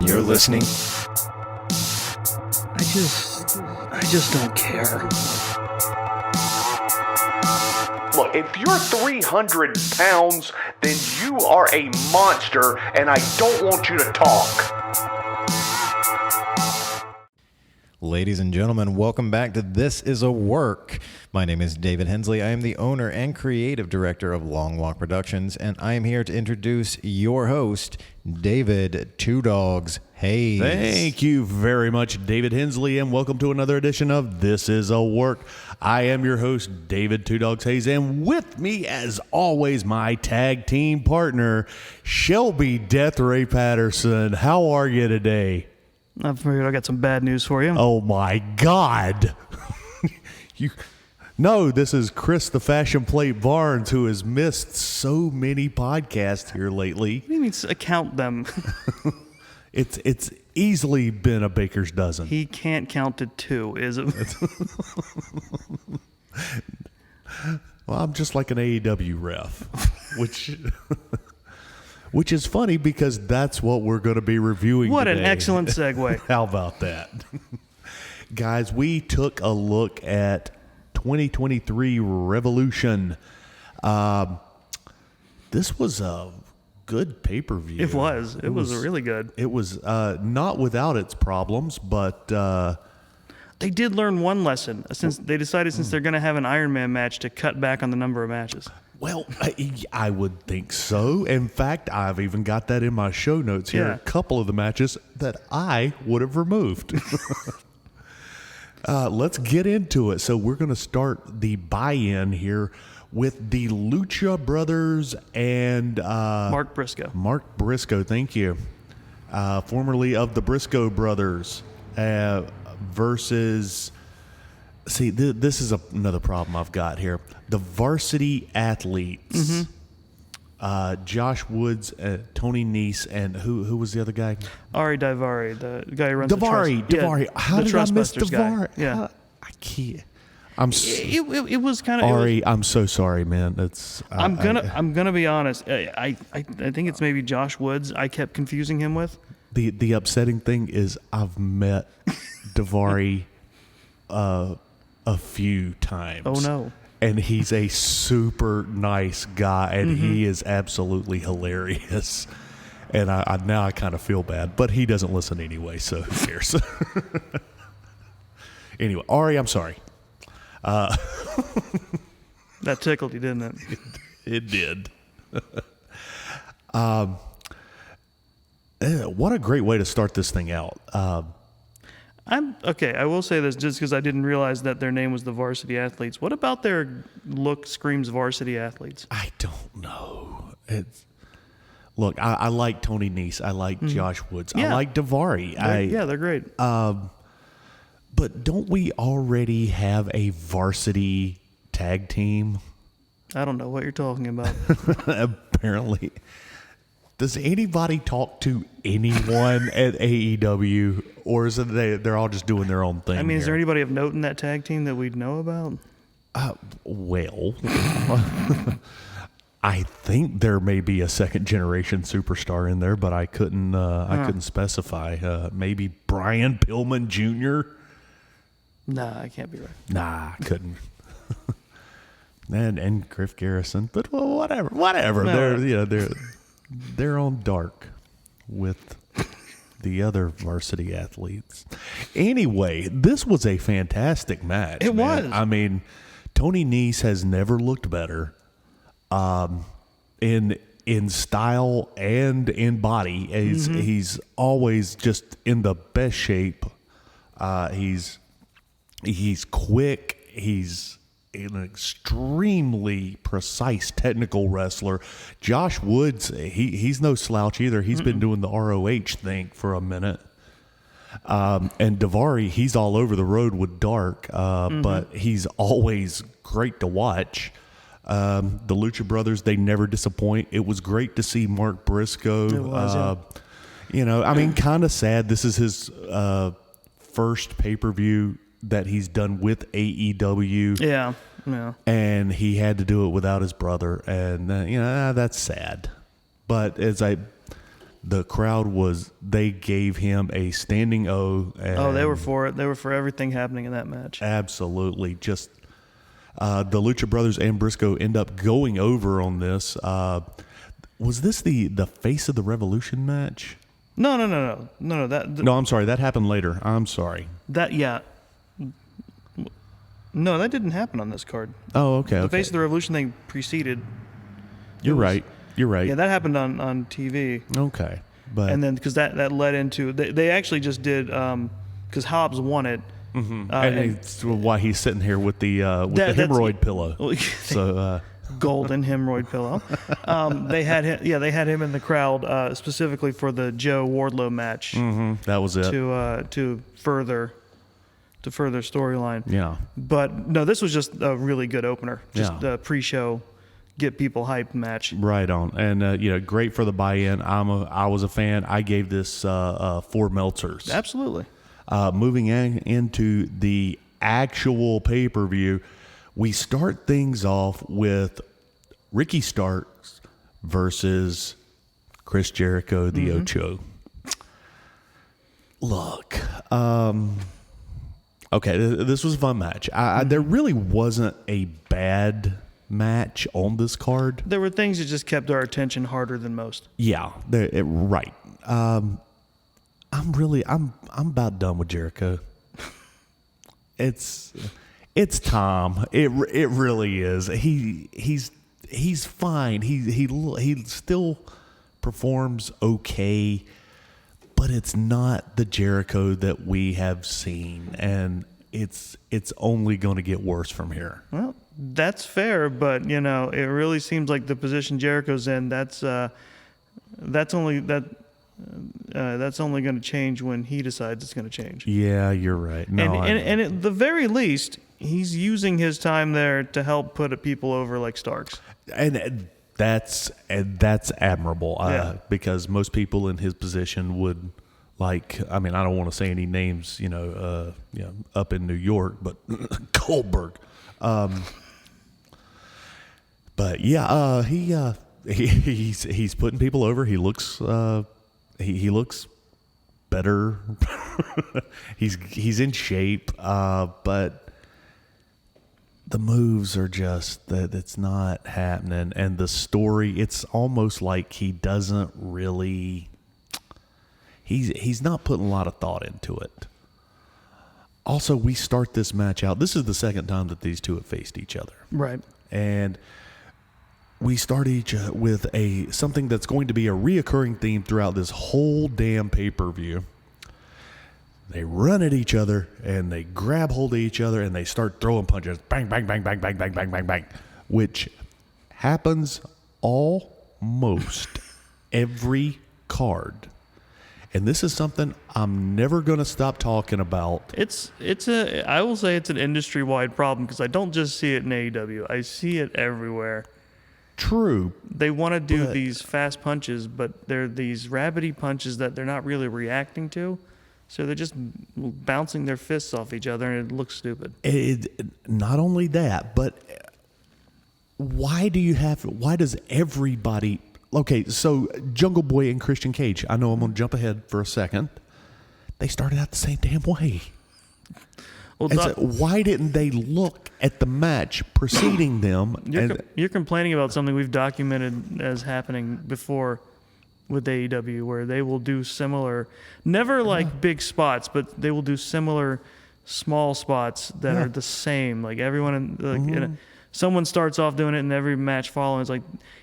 You're listening. I just don't care. Look, if you're 300 pounds, then you are a monster, and I don't want you to talk. Ladies and gentlemen, welcome back to This Is a Work. My name is David Hensley. I am the owner and creative director of Long Walk Productions, and I am here to introduce your host, David Two Doggz Hayes. Thank you very much, David Hensley, and welcome to another edition of This Is a Work. I am your host, David Two Doggz Hayes, and with me, as always, my tag team partner, Shelby Death Ray Patterson. How are you today? I figured I got some bad news for you. Oh my God! No, this is Chris the Fashion Plate Barnes, who has missed so many podcasts here lately. What do you mean count them? It's easily been a baker's dozen. He can't count to two, is it? Well, I'm just like an AEW ref, which is funny because that's what we're going to be reviewing What today. an excellent segue. How about that? Guys, we took a look at 2023 Revolution. This was a good pay-per-view. It was. It was really good. It was not without its problems, but They did learn one lesson since they're going to have an Iron Man match to cut back on the number of matches. well, I would think so. In fact, I've even got that in my show notes here. Yeah. A couple of the matches that I would have removed. Let's get into it. So we're going to start the buy-in here with the Lucha Brothers and Mark Briscoe. Mark Briscoe, thank you. Formerly of the Briscoe Brothers versus... See, this is another problem I've got here. The Varsity Athletes. Josh Woods, Tony Nese, and who was the other guy? Ari Daivari, the guy who runs Daivari. the Daivari. Trust. How the did I miss Trustbusters guy. Daivari? Yeah. I can't. It was kind of... Ari, I'm so sorry, man. I'm gonna be honest. I think it's maybe Josh Woods. I kept confusing him with. The upsetting thing is I've met Daivari a few times. Oh no! And he's a super nice guy, and he is absolutely hilarious. And I now I kind of feel bad, but he doesn't listen anyway, so who cares? Anyway, Ari, I'm sorry. That tickled you, didn't it? It did. What a great way to start this thing out. I'm okay. I will say this just because I didn't realize that their name was the Varsity Athletes. What about their look screams Varsity Athletes? I don't know. Look, I like Tony Nese. I like Josh Woods. Yeah. I like Daivari. They're great. But don't we already have a varsity tag team? I don't know what you're talking about. Apparently. Does anybody talk to anyone at AEW, or is it they're all just doing their own thing? I mean, is there here? anybody of note in that tag team that we'd know about? Well, I think there may be a second generation superstar in there, but I couldn't specify. Maybe Brian Pillman Jr. Nah, I can't be right. Nah, I couldn't. and Griff Garrison, but well, whatever. No. They're on dark with the other varsity athletes. Anyway, this was a fantastic match. It was. I mean, Tony Nese has never looked better. In style and in body, he's always just in the best shape. He's quick. He's an extremely precise technical wrestler. Josh Woods, he's no slouch either. He's been doing the ROH thing for a minute. And Daivari, he's all over the road with Dark, but he's always great to watch. The Lucha Brothers, they never disappoint. It was great to see Mark Briscoe. It was, yeah. Kind of sad. This is his first pay-per-view that he's done with AEW. Yeah. And he had to do it without his brother, and that's sad. But The crowd they gave him a standing O. Oh, they were for it. They were for everything happening in that match. Absolutely. Just the Lucha Brothers and Briscoe end up going over on this. Was this the Face of the Revolution match? No. No, I'm sorry. That happened later. I'm sorry. No, that didn't happen on this card. Oh, okay. The Face of the Revolution thing preceded. You're right. Yeah, that happened on TV. Okay. But And then because that led into they actually just did because Hobbs won it. and it's why he's sitting here with the hemorrhoid pillow. So golden hemorrhoid pillow. They had him in the crowd specifically for the Joe Wardlow match. that was it. To further storyline. Yeah. But no, this was just a really good opener. Just Yeah. a pre-show, get people hyped match. Right on. And great for the buy-in. I was a fan. I gave this 4 Meltzers. Absolutely. Moving into the actual pay-per-view, we start things off with Ricky Starks versus Chris Jericho, the Ocho. Look, okay, this was a fun match. There really wasn't a bad match on this card. There were things that just kept our attention harder than most. Yeah, right. I'm about done with Jericho. It's Tom. It really is. He's fine. He still performs okay, but it's not the Jericho that we have seen, and it's only going to get worse from here. Well, that's fair, but it really seems like the position Jericho's in. That's only going to change when he decides it's going to change. Yeah, you're right. No, and at the very least, he's using his time there to help put people over like Starks. And that's admirable. Yeah. Because most people in his position would I don't want to say any names, up in New York, but Goldberg. But yeah, he's putting people over. He looks he looks better. he's in shape, but the moves are just that it's not happening, and the story, it's almost like he doesn't really. He's not putting a lot of thought into it. Also, we start this match out. This is the second time that these two have faced each other. Right. And we start each with something that's going to be a reoccurring theme throughout this whole damn pay-per-view. They run at each other, and they grab hold of each other, and they start throwing punches. Bang, bang, bang, bang, bang, bang, bang, bang, bang. Which happens almost every card. And this is something I'm never going to stop talking about. I will say it's an industry-wide problem because I don't just see it in AEW. I see it everywhere. True. They want to do these fast punches, but they're these rabbity punches that they're not really reacting to. So they're just bouncing their fists off each other, and it looks stupid. Not only that, but why does everybody... Okay, so Jungle Boy and Christian Cage, I know I'm going to jump ahead for a second. They started out the same damn way. Well, So why didn't they look at the match preceding them? You're complaining about something we've documented as happening before with AEW, where they will do similar, never like big spots, but they will do similar small spots that are the same. Like everyone, someone starts off doing it, and every match following is like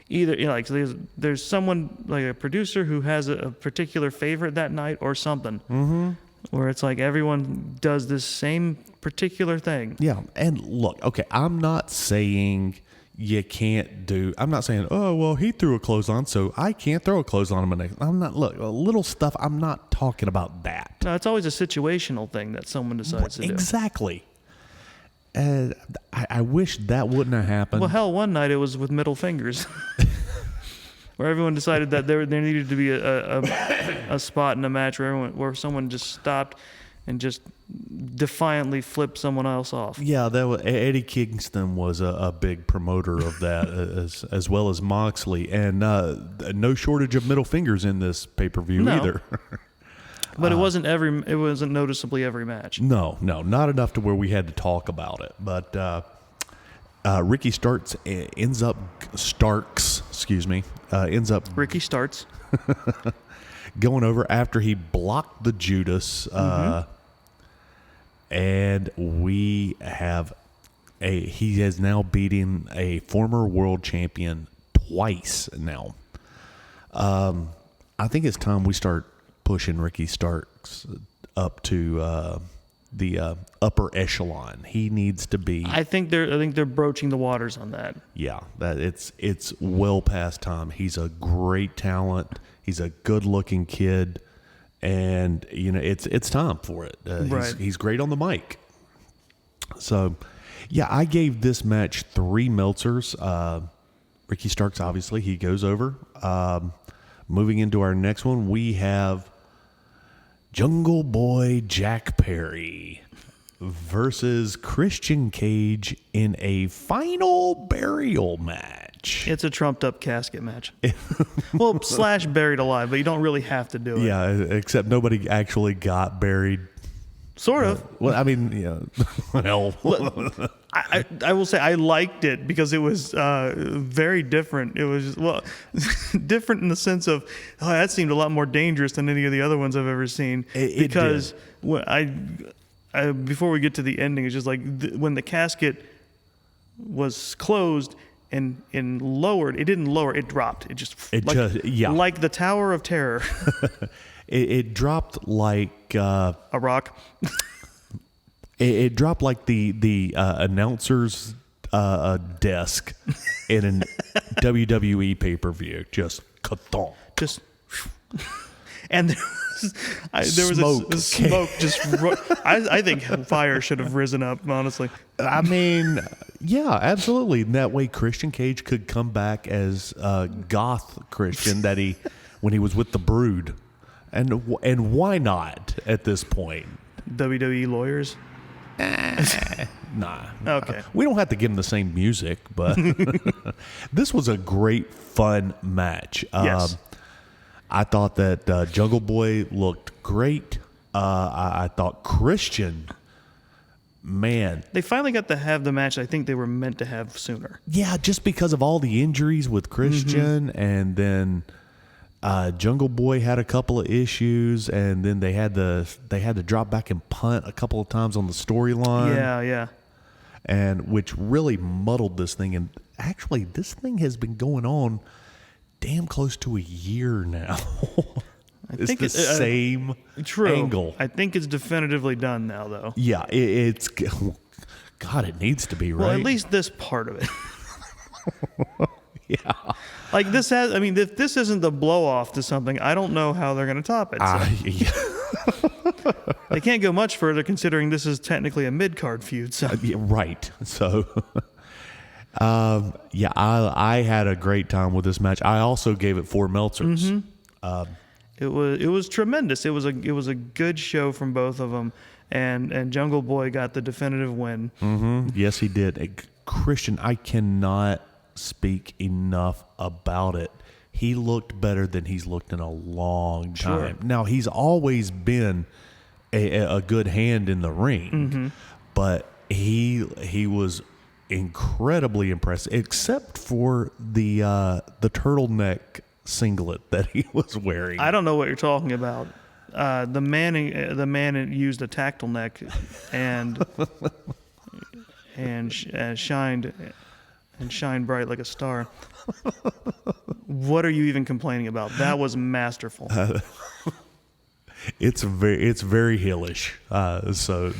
either so there's someone like a producer who has a particular favorite that night or something. Mm-hmm. Where it's like everyone does this same particular thing. Yeah, and look, okay, I'm not saying you can't do. I'm not saying, oh well, he threw a clothesline, so I can't throw a clothesline on him. I'm not. Look, little stuff. I'm not talking about that. No, it's always a situational thing that someone decides to do. Exactly. I wish that wouldn't have happened. Well, hell, one night it was with middle fingers, where everyone decided that there needed to be a spot in a match where someone just stopped and just defiantly flip someone else off. Yeah, Eddie Kingston was a big promoter of that, as well as Moxley, and no shortage of middle fingers in this pay-per-view either. But it wasn't noticeably every match. No, not enough to where we had to talk about it. But Ricky Starks ends up Ricky Starks going over after he blocked the Judas, and we have he has now beaten a former world champion twice now. I think it's time we start pushing Ricky Starks up to the upper echelon. He needs to be. I think they're broaching the waters on that. Yeah, that it's well past time. He's a great talent. He's a good-looking kid, and it's time for it. Right. He's great on the mic. So, yeah, I gave this match 3 Meltzers. Ricky Starks, obviously, he goes over. Moving into our next one, we have Jungle Boy Jack Perry versus Christian Cage in a final burial match. It's a trumped up casket match. Well, / buried alive, but you don't really have to do it. Yeah, except nobody actually got buried. Sort of. Well, I mean, yeah. Well, I will say I liked it because it was very different. It was different in the sense of that seemed a lot more dangerous than any of the other ones I've ever seen. Because before we get to the ending, it's just like when the casket was closed and lowered, it didn't lower, it dropped. It just like the Tower of Terror. It dropped like a rock. It dropped like the announcer's desk in an WWE pay-per-view. Just ka-thong. Just and there was a smoke just. I think fire should have risen up. Honestly, I mean, yeah, absolutely. And that way, Christian Cage could come back as goth Christian when he was with the Brood. And why not at this point? WWE lawyers? Nah. Okay. We don't have to give them the same music, but this was a great, fun match. Yes. I thought that Jungle Boy looked great. I thought Christian, man. They finally got to have the match I think they were meant to have sooner. Yeah, just because of all the injuries with Christian, and then Jungle Boy had a couple of issues, and then they had to drop back and punt a couple of times on the storyline. Yeah. And which really muddled this thing. And actually, this thing has been going on damn close to a year now. It's the same angle. I think it's definitively done now, though. Yeah, it's God. It needs to be, right. Well, at least this part of it. Yeah. Like this has, I mean, if this isn't the blow off to something, I don't know how they're going to top it. So. They can't go much further considering this is technically a mid card feud. So. Yeah, right. So, yeah, I had a great time with this match. I also gave it 4 Meltzers. It was tremendous. It was a good show from both of them, and Jungle Boy got the definitive win. Yes, he did. Christian, I cannot speak enough about it. He looked better than he's looked in a long time. Sure. Now, he's always been a good hand in the ring, but he was incredibly impressive, except for the turtleneck singlet that he was wearing. I don't know what you're talking about. The man used a tactile neck and shined bright like a star. What are you even complaining about? That was masterful. It's very heelish, so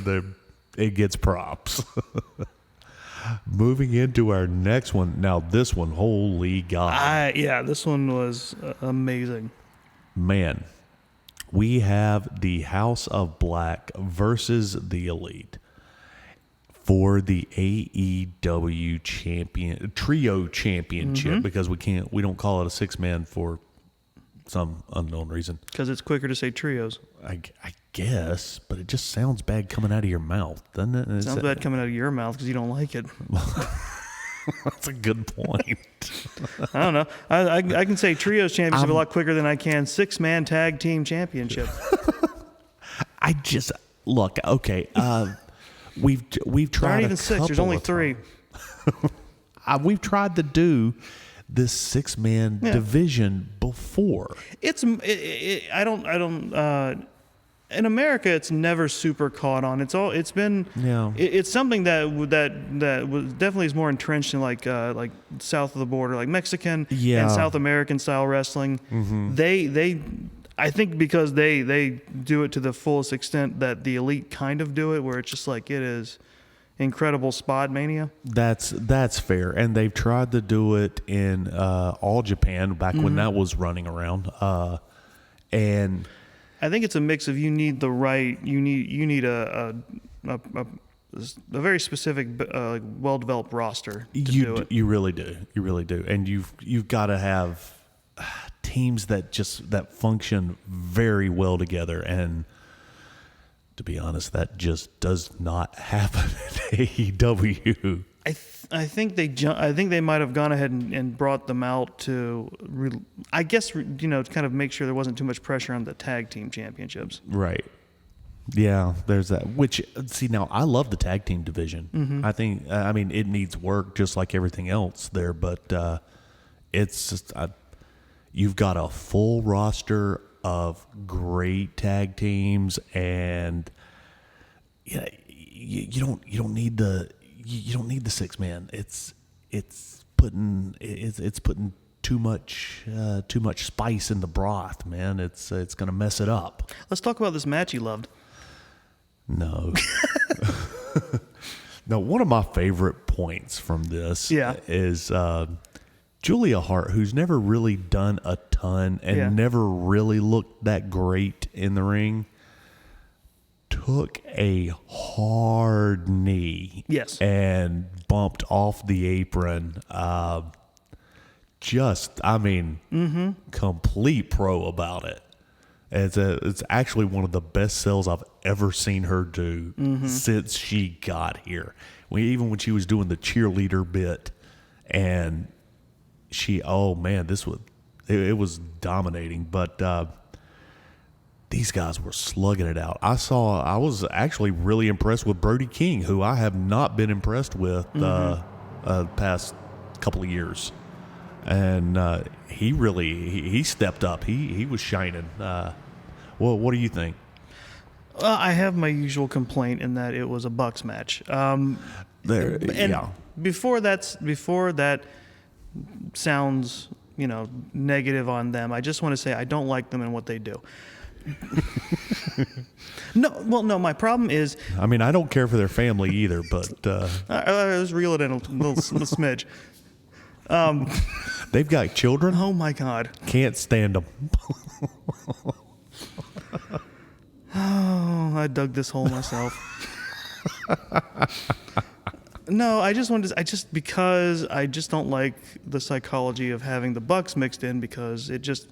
it gets props. Moving into our next one. Now, this one, holy God. This one was amazing. Man, we have the House of Black versus the Elite for the AEW trio championship, because we don't call it a 6-man for some unknown reason. Because it's quicker to say trios. I guess, but it just sounds bad coming out of your mouth, doesn't it? It sounds bad coming out of your mouth because you don't like it. That's a good point. I don't know. I can say trios championship a lot quicker than I can 6-man tag team championship. I just look okay. We've There tried aren't a even 6. There's couple only of 3. we've tried to do this 6-man division before. In America, it's never super caught on. It's been it's something that was definitely is more entrenched in like south of the border, like Mexican and South American style wrestling. They I think because they do it to the fullest extent that the Elite kind of do it, where it's just like it is incredible spot mania. That's fair, and they've tried to do it in All Japan back when that was running around, and I think it's a mix of you need a very specific, well-developed roster to do it. You really do, and you've got to have teams that function very well together, and to be honest, that just does not happen at AEW. I think they might have gone ahead and brought them out to, to kind of make sure there wasn't too much pressure on the tag team championships. Right. Yeah, there's that. Which, see, now I love the tag team division. I think, it needs work just like everything else there, but it's just, you've got a full roster of great tag teams, and you don't need the 6-man. It's putting too much spice in the broth, man. It's gonna mess it up. Let's talk about this match you loved. No. No, one of my favorite points from this is Julia Hart, who's never really done a ton and never really looked that great in the ring, took a hard knee and bumped off the apron. Complete pro about it. It's actually one of the best sells I've ever seen her do since she got here. Even when she was doing the cheerleader bit, and it was dominating. But these guys were slugging it out. I was actually really impressed with Brody King, who I have not been impressed with the past couple of years. And he stepped up. He was shining. What do you think? Well, I have my usual complaint in that it was a Bucks match. Before that sounds, negative on them, I just want to say I don't like them and what they do. No, my problem is... I don't care for their family either, but... I was reeling in a little smidge. They've got children. Oh, my God. Can't stand them. Oh, I dug this hole myself. No, because I just don't like the psychology of having the Bucks mixed in, because it just...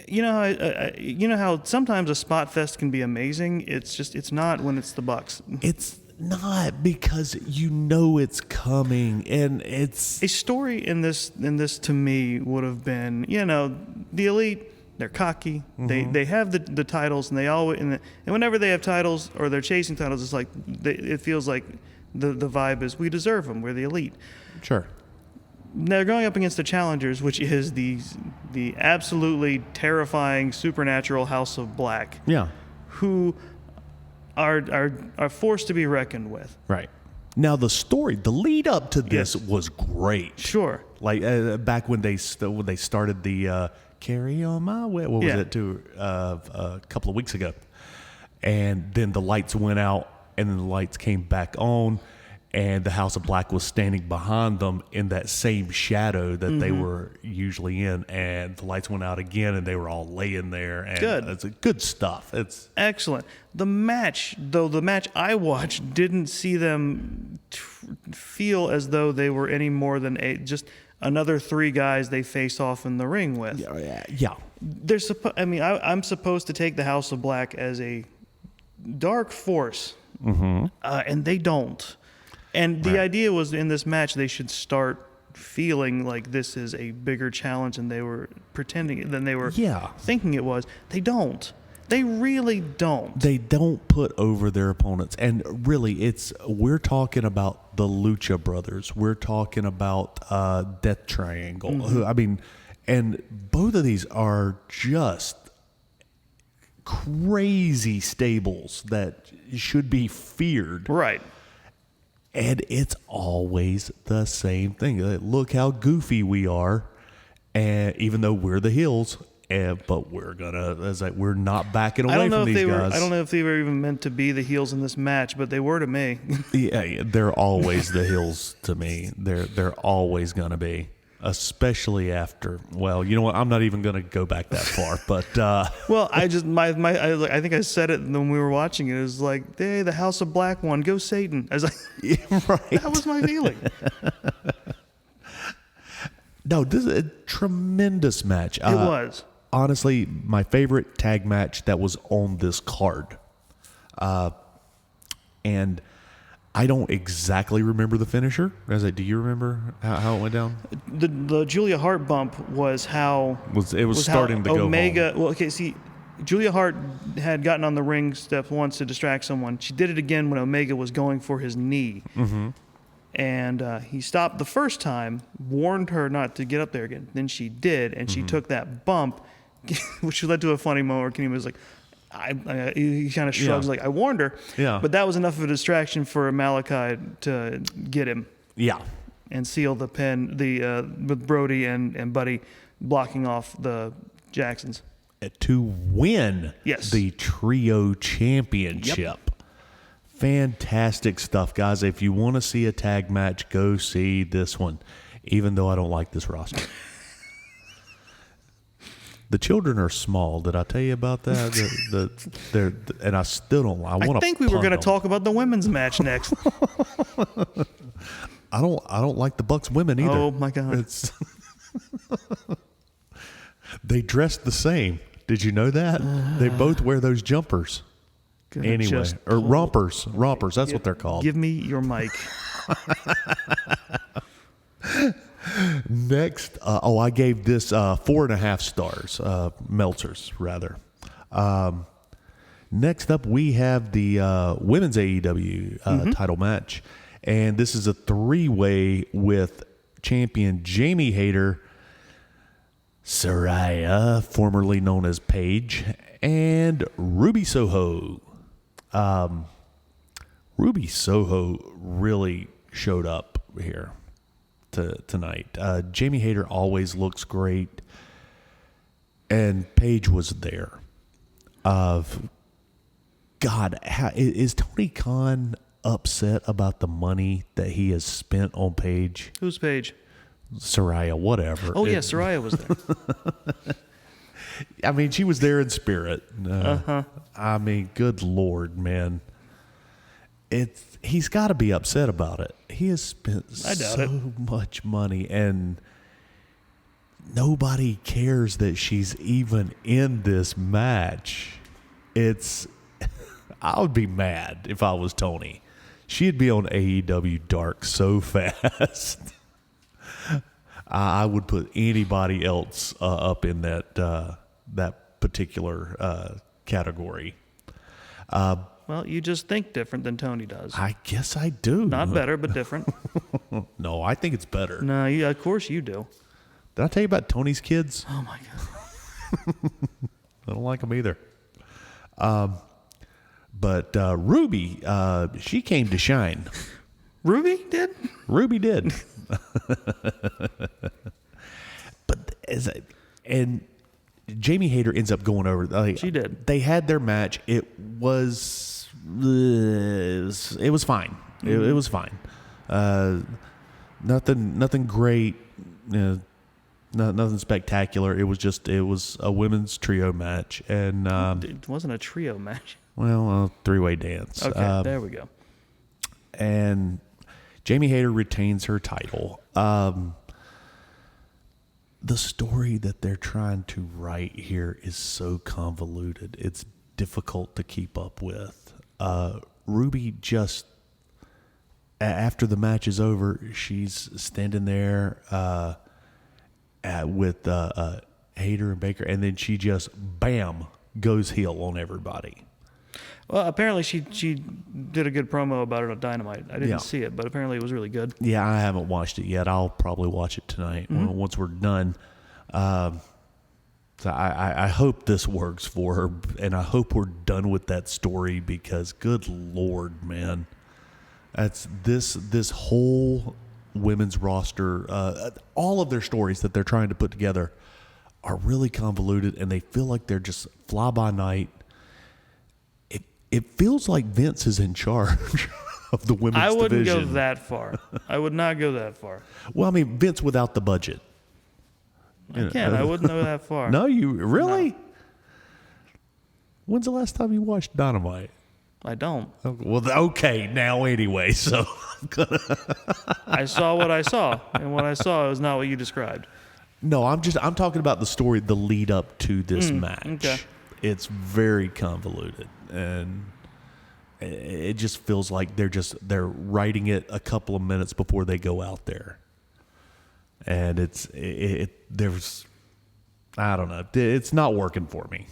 You know how sometimes a spot fest can be amazing. It's not when it's the Bucks. It's not, because it's coming, and it's a story in this to me would have been, the Elite. They're cocky. They have the titles, and they always and whenever they have titles or they're chasing titles, it's like it feels like the vibe is we deserve them. We're the Elite. Sure. They're going up against the challengers, which is the absolutely terrifying supernatural House of Black. Yeah. Who are forced to be reckoned with. Right. Now the lead up to this was great. Sure. Like back when they started the Carry On My Way. What was it a couple of weeks ago? And then the lights went out, and then the lights came back on. And the House of Black was standing behind them in that same shadow that they were usually in. And the lights went out again, and they were all laying there. And it's good stuff. It's excellent. The match I watched didn't see them feel as though they were any more than just another 3 guys they face off in the ring with. Yeah. I'm supposed to take the House of Black as a dark force, and they don't. And the idea was in this match they should start feeling like this is a bigger challenge than they were thinking it was. They don't. They really don't. They don't put over their opponents. And really, we're talking about the Lucha Brothers. We're talking about Death Triangle. I mean, and both of these are just crazy stables that should be feared. Right. And it's always the same thing. Look how goofy we are, and even though we're the heels, but we're not backing away from these guys. I don't know if they were even meant to be the heels in this match, but they were to me. Yeah, they're always the heels to me. They're always gonna be, especially after. Well, you know what? I'm not even gonna go back that far, but well, I think I said it when we were watching it. It was like, hey, the House of Black won, go Satan. I was like, right. That was my feeling. No, this is a tremendous match. It was. Honestly, my favorite tag match that was on this card. And I don't exactly remember the finisher. Do you remember how it went down? The Julia Hart bump was how... It was starting to go Omega... home. Well, okay, see, Julia Hart had gotten on the ring steps once to distract someone. She did it again when Omega was going for his knee. Mm-hmm. And he stopped the first time, warned her not to get up there again. Then she did, and she took that bump, which led to a funny moment where Kenny was like, he kind of shrugs like, I warned her. Yeah. But that was enough of a distraction for Malachi to get him. Yeah. And seal the pin with Brody and Buddy blocking off the Jacksons. To win the trio championship. Yep. Fantastic stuff, guys. If you want to see a tag match, go see this one, even though I don't like this roster. The children are small. Did I tell you about that? And I still don't. I think we were going to talk about the women's match next. I don't like the Bucks women either. Oh my God! They dress the same. Did you know that? They both wear those jumpers. Anyway, or rompers. That's what they're called. Give me your mic. Next, I gave this 4.5 stars, Meltzers rather. Next up, we have the women's AEW title match, and this is a 3-way with champion Jamie Hayter, Saraya, formerly known as Paige, and Ruby Soho. Ruby Soho really showed up here tonight. Jamie Hayter always looks great, and Paige was there. God, is Tony Khan upset about the money that he has spent on Paige? Who's Paige? Saraya, whatever. Oh, yeah, Saraya was there. I mean, she was there in spirit. I mean, good Lord, man. He's got to be upset about it. He has spent so much money, and nobody cares that she's even in this match. I would be mad if I was Tony. She'd be on AEW Dark so fast. I would put anybody else up in that particular category. Well, you just think different than Tony does. I guess I do. Not better, but different. No, I think it's better. No, of course you do. Did I tell you about Tony's kids? Oh, my God. I don't like them either. But Ruby, she came to shine. Ruby did? Ruby did. And Jamie Hayter ends up going over. She did. They had their match. It was fine. It was fine. Nothing great. Nothing spectacular. It was a women's trio match, and it wasn't a trio match. Well, a 3-way dance. Okay, there we go. And Jamie Hayter retains her title. The story that they're trying to write here is so convoluted. It's difficult to keep up with. Ruby just, after the match is over, she's standing there with Hayter and Baker, and then she just, bam, goes heel on everybody. Well, apparently she did a good promo about it on Dynamite. I didn't see it, but apparently it was really good. Yeah, I haven't watched it yet. I'll probably watch it tonight once we're done. So I hope this works for her, and I hope we're done with that story because, good Lord, man, that's this whole women's roster. All of their stories that they're trying to put together are really convoluted, and they feel like they're just fly by night. It feels like Vince is in charge of the women's division. I wouldn't go that far. I would not go that far. Well, I mean, Vince without the budget. I wouldn't go that far. No, you really? No. When's the last time you watched Dynamite? I don't. Well, okay, now anyway, so I saw what I saw, and what I saw is not what you described. No, I'm talking about the story, the lead up to this match. Okay. It's very convoluted, and it just feels like they're writing it a couple of minutes before they go out there, and there's, I don't know, it's not working for me,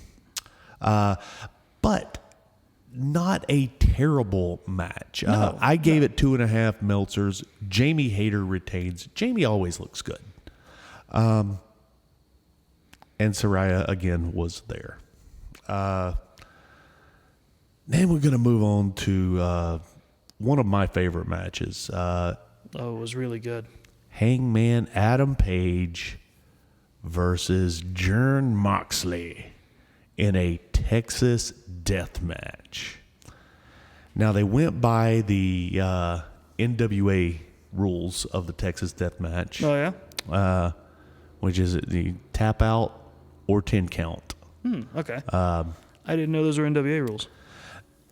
but not a terrible match. No, I gave it 2.5 Meltzers. Jamie Hayter retains. Jamie always looks good. And Saraya again was there. Then we're going to move on to one of my favorite matches. It was really good. Hangman Adam Page versus Jern Moxley in a Texas death match. Now, they went by the NWA rules of the Texas death match. Oh, yeah? Which is the tap out or 10 count. Okay. I didn't know those were NWA rules.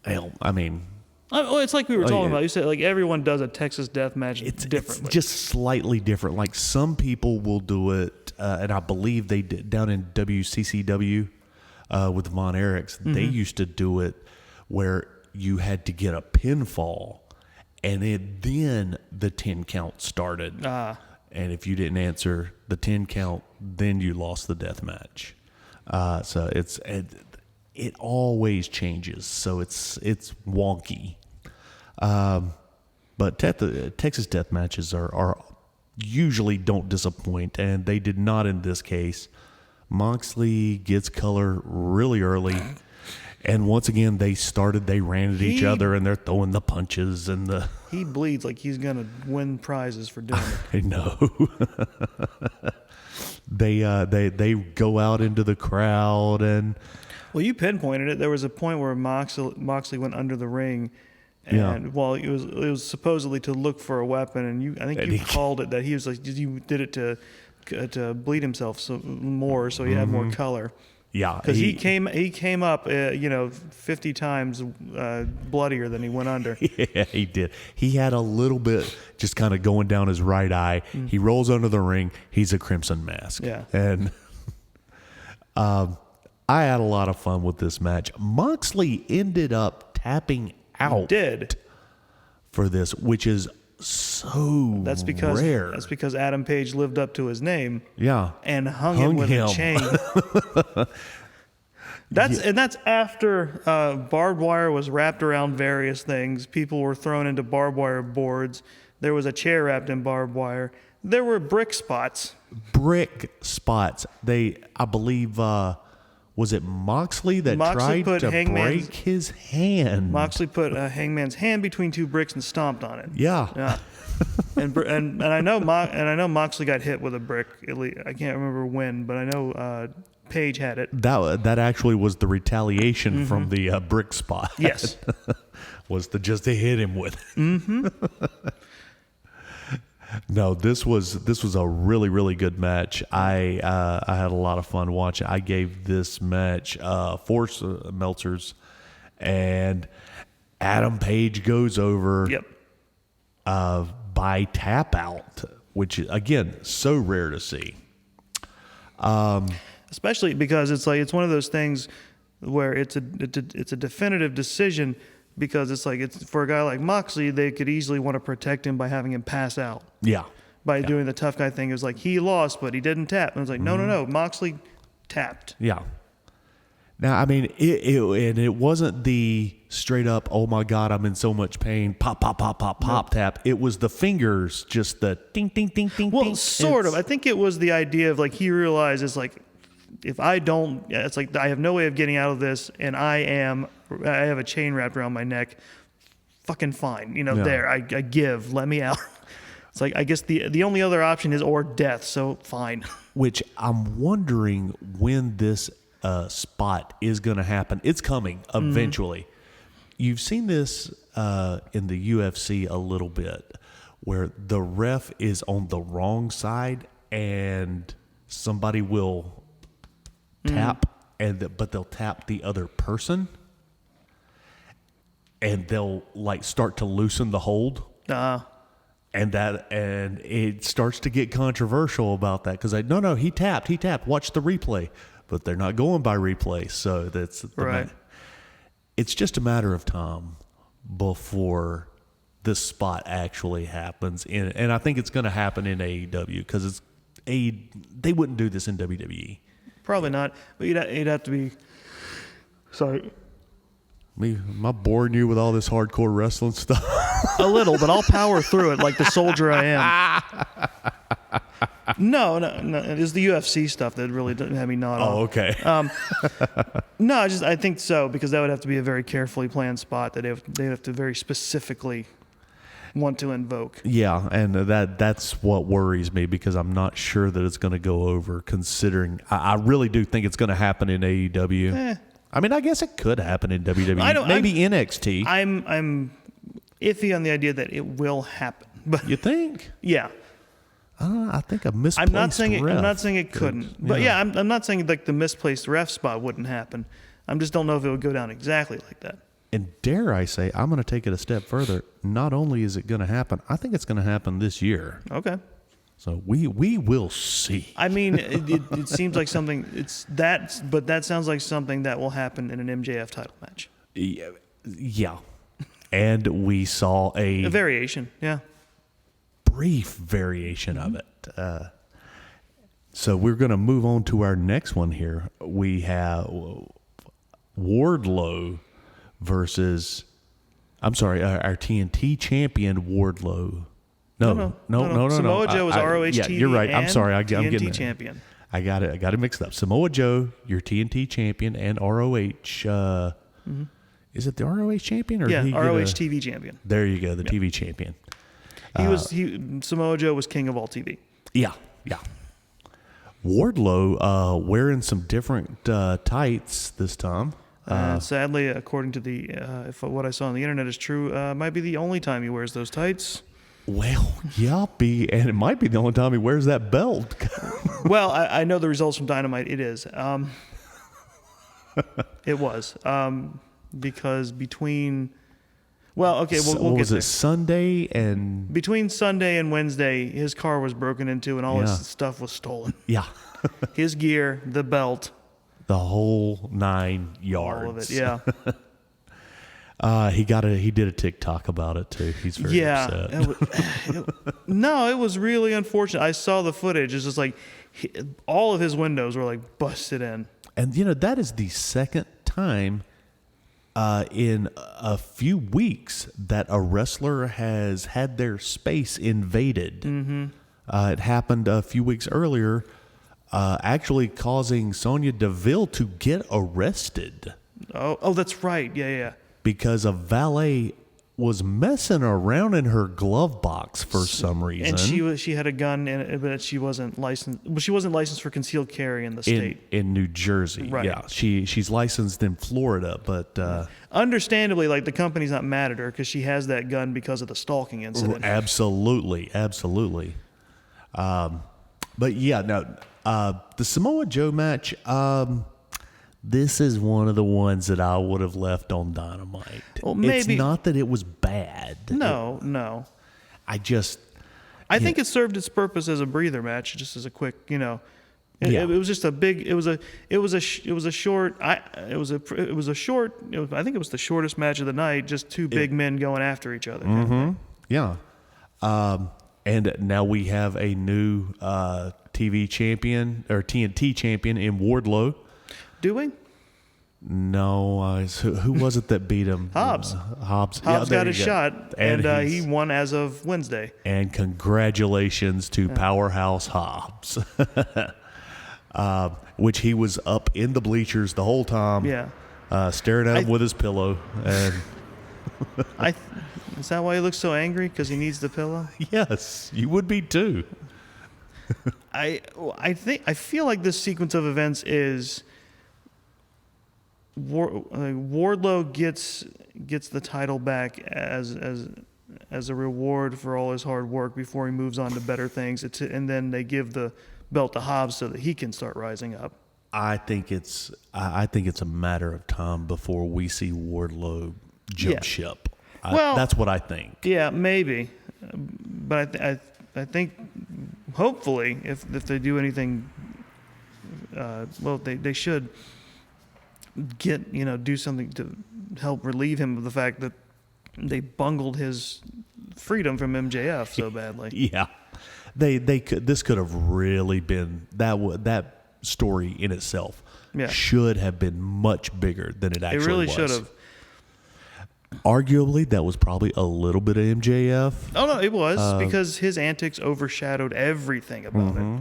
Hell, I mean, Oh, it's like we were talking yeah. about. You said like everyone does a Texas death match differently. It's just slightly different. Like some people will do it, and I believe they did down in WCCW with Von Erichs. They used to do it where you had to get a pinfall, and then the 10 count started. And if you didn't answer the 10 count, then you lost the death match. So it always changes. So it's wonky. But Texas death matches are usually don't disappoint, and they did not in this case. Moxley gets color really early. And once again, they ran at each other, and they're throwing the punches and the. He bleeds like he's gonna win prizes for doing it. I know. They go out into the crowd and. Well, you pinpointed it. There was a point where Moxley went under the ring, and well, it was supposedly to look for a weapon, and I think you called it that he was like you did it to bleed himself so he had more color. Yeah, because he came up, 50 times bloodier than he went under. Yeah, he did. He had a little bit just kind of going down his right eye. He rolls under the ring. He's a Crimson Mask. Yeah, and I had a lot of fun with this match. Moxley ended up tapping out. He did for this, which is so rare. That's because Adam Page lived up to his name. Yeah, and hung him with a chain. That's after barbed wire was wrapped around various things. People were thrown into barbed wire boards. There was a chair wrapped in barbed wire. There were brick spots. I believe. Was it Moxley that tried to break his hand? Moxley put Hangman's hand between two bricks and stomped on it. Yeah. and I know Moxley got hit with a brick. I can't remember when, but I know Page had it. That actually was the retaliation from the brick spot. Yes, was to hit him with. Mm-hmm. No, this was a really, really good match. I had a lot of fun watching. I gave this match 4 Meltzers, and Adam Page goes over by tap out, which again so rare to see. Especially because it's one of those things. where it's a definitive decision, because it's like, it's for a guy like Moxley, they could easily want to protect him by having him pass out. Yeah. By doing the tough guy thing. It was like, he lost, but he didn't tap. And it was like, no, Moxley tapped. Yeah. Now, I mean, it wasn't the straight up, oh my God, I'm in so much pain, pop, pop, pop, pop, pop tap. It was the fingers, just the ding, ding, ding, ding, Well, ding. sort of. I think it was the idea of like, he realizes like, if I don't, it's like, I have no way of getting out of this, and I have a chain wrapped around my neck. Fucking fine. There, I give, let me out. It's like, I guess the only other option is or death, so fine. Which I'm wondering when this spot is going to happen. It's coming eventually. You've seen this in the UFC a little bit, where the ref is on the wrong side and somebody will tap, but they'll tap the other person, and they'll like start to loosen the hold. And it starts to get controversial about that, because no, he tapped, watch the replay, but they're not going by replay, so that's Right. It's just a matter of time before this spot actually happens, and I think it's going to happen in AEW, because they wouldn't do this in WWE. Probably not, but you'd have to be. Sorry. Am I boring you with all this hardcore wrestling stuff? A little, but I'll power through it like the soldier I am. No, it is the UFC stuff that really had me nod off. Oh, okay. No, I think so, because that would have to be a very carefully planned spot that they'd have to very specifically want to invoke. Yeah, and that's what worries me, because I'm not sure that it's going to go over, considering I really do think it's going to happen in AEW. I mean, I guess it could happen in WWE. Maybe NXT. I'm iffy on the idea that it will happen. But You think? yeah. I think a misplaced I'm not saying it couldn't. But yeah. I'm not saying like the misplaced ref spot wouldn't happen. I just don't know if it would go down exactly like that. And dare I say, I'm going to take it a step further. Not only is it going to happen, I think it's going to happen this year. Okay. So we will see. I mean, it seems like something. But that sounds like something that will happen in an MJF title match. Yeah. And we saw A variation, yeah. brief variation of it. So we're going to move on to our next one here. We have Wardlow versus, our TNT champion Wardlow. No. Samoa Joe is ROH yeah, TV. You're right. I'm sorry. I'm TNT getting champion. I got it mixed up. Samoa Joe, your TNT champion, and ROH. Is it the ROH champion or Yeah, did he ROH get TV champion. There you go, the TV champion. Samoa Joe was king of all TV. Yeah. Wardlow wearing some different tights this time. Sadly, according to if what I saw on the internet is true, might be the only time he wears those tights. Well, and it might be the only time he wears that belt. Well, I know the results from Dynamite. It is. It was. Because between... Well, okay, we'll get there. Sunday and... Between Sunday and Wednesday, his car was broken into and all his stuff was stolen. Yeah. His gear, the belt. The whole 9 yards. All of it, yeah. He did a TikTok about it too. He's very upset. It was really unfortunate. I saw the footage. It's just like all of his windows were like busted in. And that is the second time in a few weeks that a wrestler has had their space invaded. Mm-hmm. It happened a few weeks earlier, actually causing Sonya Deville to get arrested. Oh, that's right. Yeah. Because a valet was messing around in her glove box for some reason. And she had a gun in it, but she wasn't licensed. Well, she wasn't licensed for concealed carry in the state. In New Jersey. Right. Yeah. She's licensed in Florida, but understandably, like the company's not mad at her because she has that gun because of the stalking incident. Absolutely. But yeah, no. The Samoa Joe match, this is one of the ones that I would have left on Dynamite. Well, maybe. It's not that it was bad. No. I think it served its purpose as a breather match, just as a quick, It was just a big. It was a short. I think it was the shortest match of the night. Just two big men going after each other. Yeah. And now we have a new TV champion or TNT champion in Wardlow. Do we? No, who was it that beat him? Hobbs. Hobbs Got his shot, and he won as of Wednesday. And congratulations to Powerhouse Hobbs, which he was up in the bleachers the whole time. Yeah. Staring at him with his pillow. And is that why he looks so angry? Because he needs the pillow? yes, you would be too. I feel like this sequence of events is Wardlow gets the title back as a reward for all his hard work before he moves on to better things. And then they give the belt to Hobbs so that he can start rising up. I think it's a matter of time before we see Wardlow jump ship. That's what I think. Yeah, maybe, but I think hopefully if they do anything, they should do something to help relieve him of the fact that they bungled his freedom from MJF so badly. Yeah, this could have really been that story in itself. Yeah. Should have been much bigger than it actually was. It really should have. Arguably, that was probably a little bit of MJF. Oh no, it was because his antics overshadowed everything about it.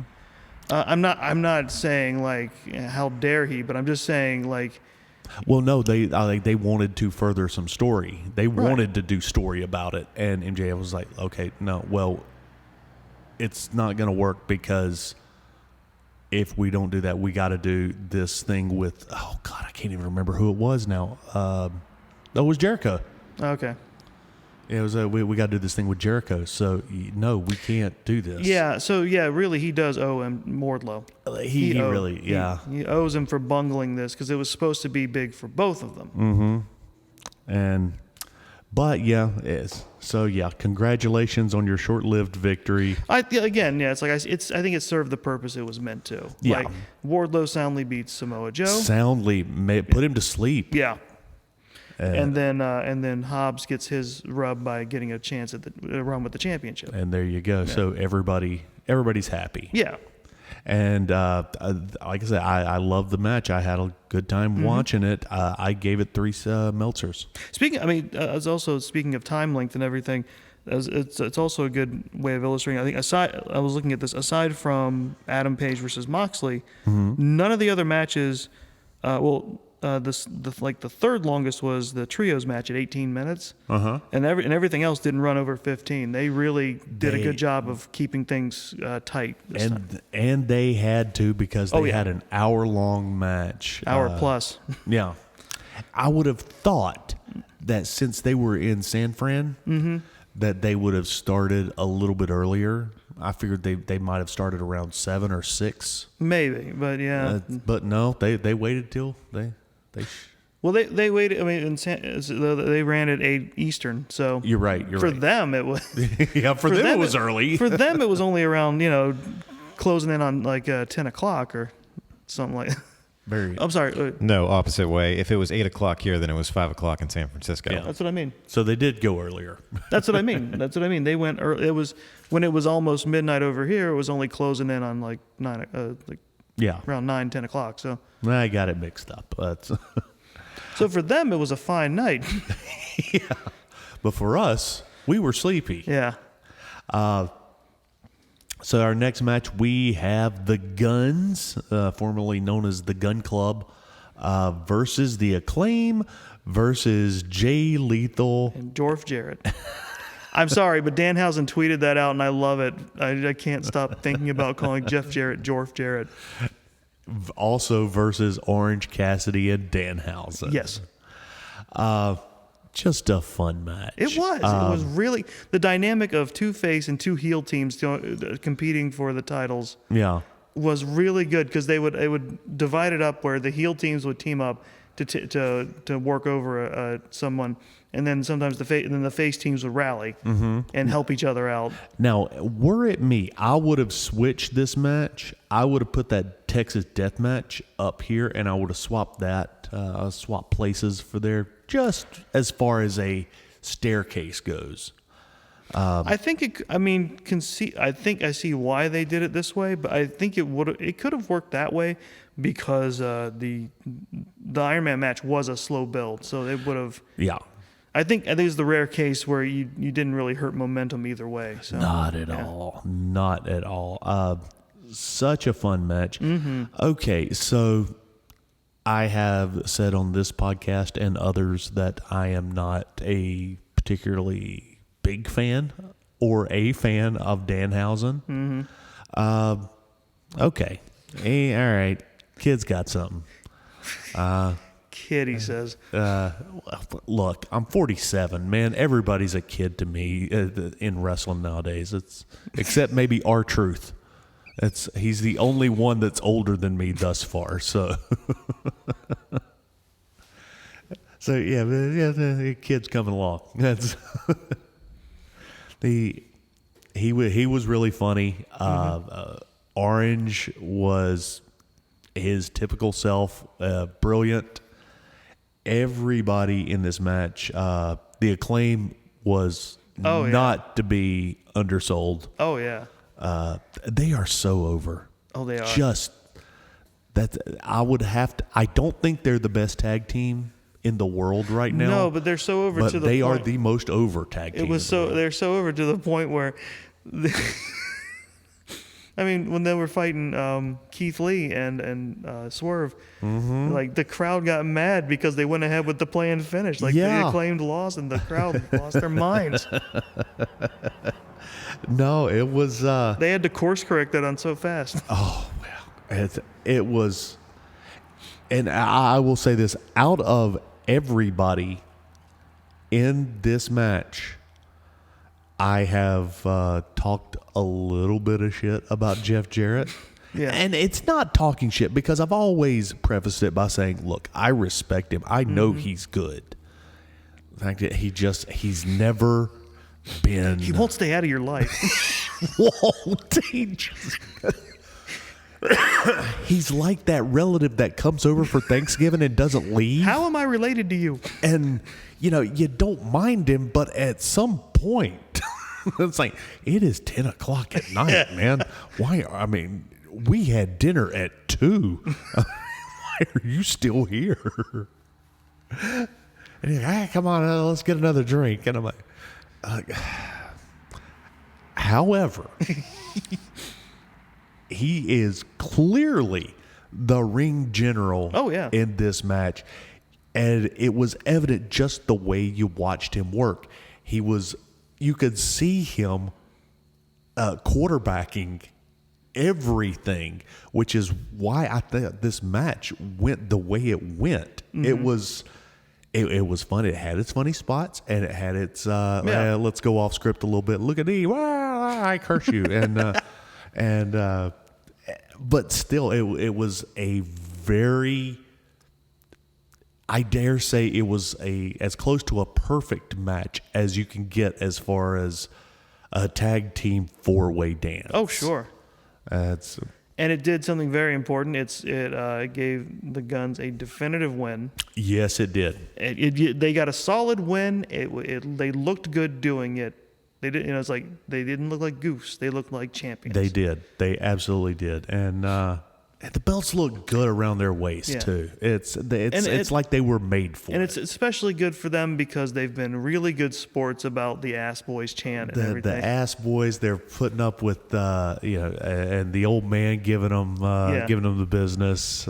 I'm not saying like how dare he, but I'm just saying like. Well, no, they wanted to further some story. They wanted to do story about it, and MJF was like, okay, no, well, it's not going to work because if we don't do that, we got to do this thing with. Oh God, I can't even remember who it was now. That was Jericho. Okay. It was we got to do this thing with Jericho. So no, we can't do this. Yeah. So yeah, really, he does owe him Wardlow. He owes him for bungling this because it was supposed to be big for both of them. But yeah, so yeah, congratulations on your short-lived victory. It's like I think it served the purpose it was meant to. Yeah. Like Wardlow soundly beats Samoa Joe. Soundly put him to sleep. Yeah. And then Hobbs gets his rub by getting a chance at the run with the championship. And there you go. Yeah. So everybody's happy. Yeah. And like I said, I love the match. I had a good time watching it. I gave it 3 Meltzers. Speaking of time length and everything, it's also a good way of illustrating. I think I was looking at this. Aside from Adam Page versus Moxley, none of the other matches. The third longest was the trios match at 18 minutes, and everything else didn't run over 15. They really did a good job of keeping things tight. And they had to because they had an hour-long match, hour plus. Yeah, I would have thought that since they were in San Fran, that they would have started a little bit earlier. I figured they might have started around 7 or 6. Maybe, but yeah. But no, they waited till they they waited. I mean, they ran at 8 Eastern, so you're right. For them, it was for them it was early. For them, it was only around closing in on like 10 o'clock or something like. I'm sorry. No, opposite way. If it was 8 o'clock here, then it was 5 o'clock in San Francisco. Yeah, that's what I mean. So they did go earlier. That's what I mean. They went early. It was when it was almost midnight over here. It was only closing in on like 9. Around 9, 10 o'clock. So I got it mixed up. So for them, it was a fine night. Yeah, but for us, we were sleepy. Yeah. So our next match, we have the Guns, formerly known as the Gun Club, versus the Acclaim versus Jay Lethal and Dorf Jarrett. I'm sorry, but Danhausen tweeted that out, and I love it. I can't stop thinking about calling Jeff Jarrett Dorf Jarrett. Also versus Orange Cassidy and Danhausen. Yes. Just a fun match. It was. It was really the dynamic of 2 face and 2 heel teams competing for the titles. Yeah. Was really good because they would divide it up where the heel teams would team up to work over someone, and then sometimes the face teams would rally and help each other out. Now, were it me, I would have switched this match. I would have put that Texas Deathmatch up here, and I would have swapped that, swapped places for there, just as far as a staircase goes. I think I think I see why they did it this way, but I think it could have worked that way because the Iron Man match was a slow build, so it would have. Yeah. I think it's the rare case where you didn't really hurt momentum either way. So Not at all. Not at all. Such a fun match. Mm-hmm. Okay, so I have said on this podcast and others that I am not a particularly big fan or a fan of Danhausen. Mm-hmm. Okay. Hey, all right. Kid's got something. Kid, he says. Look, I'm 47, man. Everybody's a kid to me in wrestling nowadays. It's except maybe R-Truth. He's the only one that's older than me thus far. So, the kid's coming along. That's he was really funny. Orange was his typical self, brilliant. Everybody in this match, the Acclaim was not to be undersold. Oh yeah. They are so over. Oh, they are. Just that I don't think they're the best tag team in the world right now. No, but they're so over to the they point. are the most over tag team. They're so over to the point where I mean, when they were fighting Keith Lee and Swerve, like the crowd got mad because they went ahead with the planned finish. Like the Acclaimed lost and the crowd lost their minds. No, it was. They had to course correct that on so fast. Oh, well, it was. And I will say this: out of everybody in this match, I have talked a little bit of shit about Jeff Jarrett. Yeah. And it's not talking shit because I've always prefaced it by saying, look, I respect him. I know he's good. The fact that he's never been. He won't stay out of your life. Won't he? He's like that relative that comes over for Thanksgiving and doesn't leave. How am I related to you? And, you don't mind him, but at some point, it's like, it is 10 o'clock at night, man. Why? I mean, we had dinner at 2. Why are you still here? And he's like, come on, let's get another drink. And I'm like, however, he is clearly the ring general in this match. And it was evident just the way you watched him work. You could see him quarterbacking everything, which is why I think this match went the way it went. Mm-hmm. It was fun. It had its funny spots, and it had its let's go off script a little bit. Look at me, I curse you, but still, it was a very. I dare say it was as close to a perfect match as you can get as far as a tag team 4-way dance. Oh, sure. And it did something very important. It gave the Guns a definitive win. Yes, it did. They got a solid win. They looked good doing it. They did. It's like they didn't look like goofs. They looked like champions. They did. They absolutely did. And the belts look good around their waist too. It's like they were made for it. And it's especially good for them because they've been really good sports about the ass boys chant and everything. The ass boys, they're putting up with and the old man giving them the business. This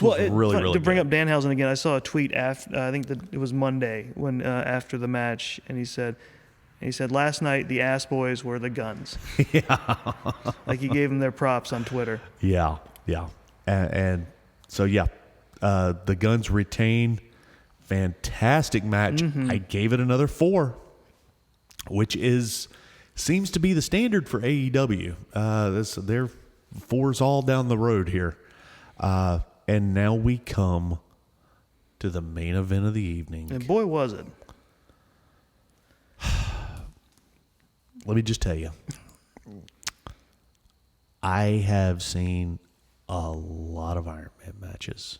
was really to bring up Danhausen again. I saw a tweet after I think that it was Monday when after the match, and he said, last night the ass boys were the Guns. Yeah. Like he gave them their props on Twitter. Yeah. And so, the Guns retain. Fantastic match. Mm-hmm. I gave it another 4, which seems to be the standard for AEW. Their 4's all down the road here. And now we come to the main event of the evening. And boy, was it. Let me just tell you, I have seen a lot of Iron Man matches.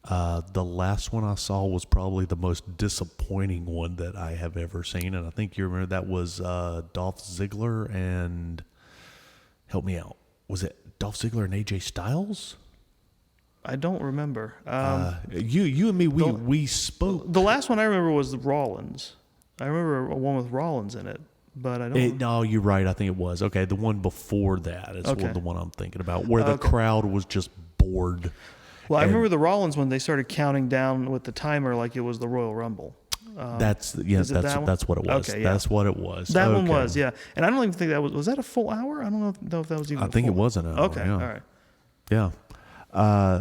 The last one I saw was probably the most disappointing one that I have ever seen, and I think you remember that was Dolph Ziggler and help me out. Was it Dolph Ziggler and AJ Styles? I don't remember. You and me, we spoke. The last one I remember was Rollins. I remember a one with Rollins in it, but I don't. No, you're right. I think it was. Okay, the one before that is Okay. the one I'm thinking about, where the crowd was just bored. Well, I remember the Rollins when they started counting down with the timer like it was the Royal Rumble. That's what it was. Okay, yeah. That's what it was. That one Okay. was, yeah. And I don't even think that was that a full hour? I don't know if that was even. I think it full. was an hour. Okay, yeah. all right. Yeah.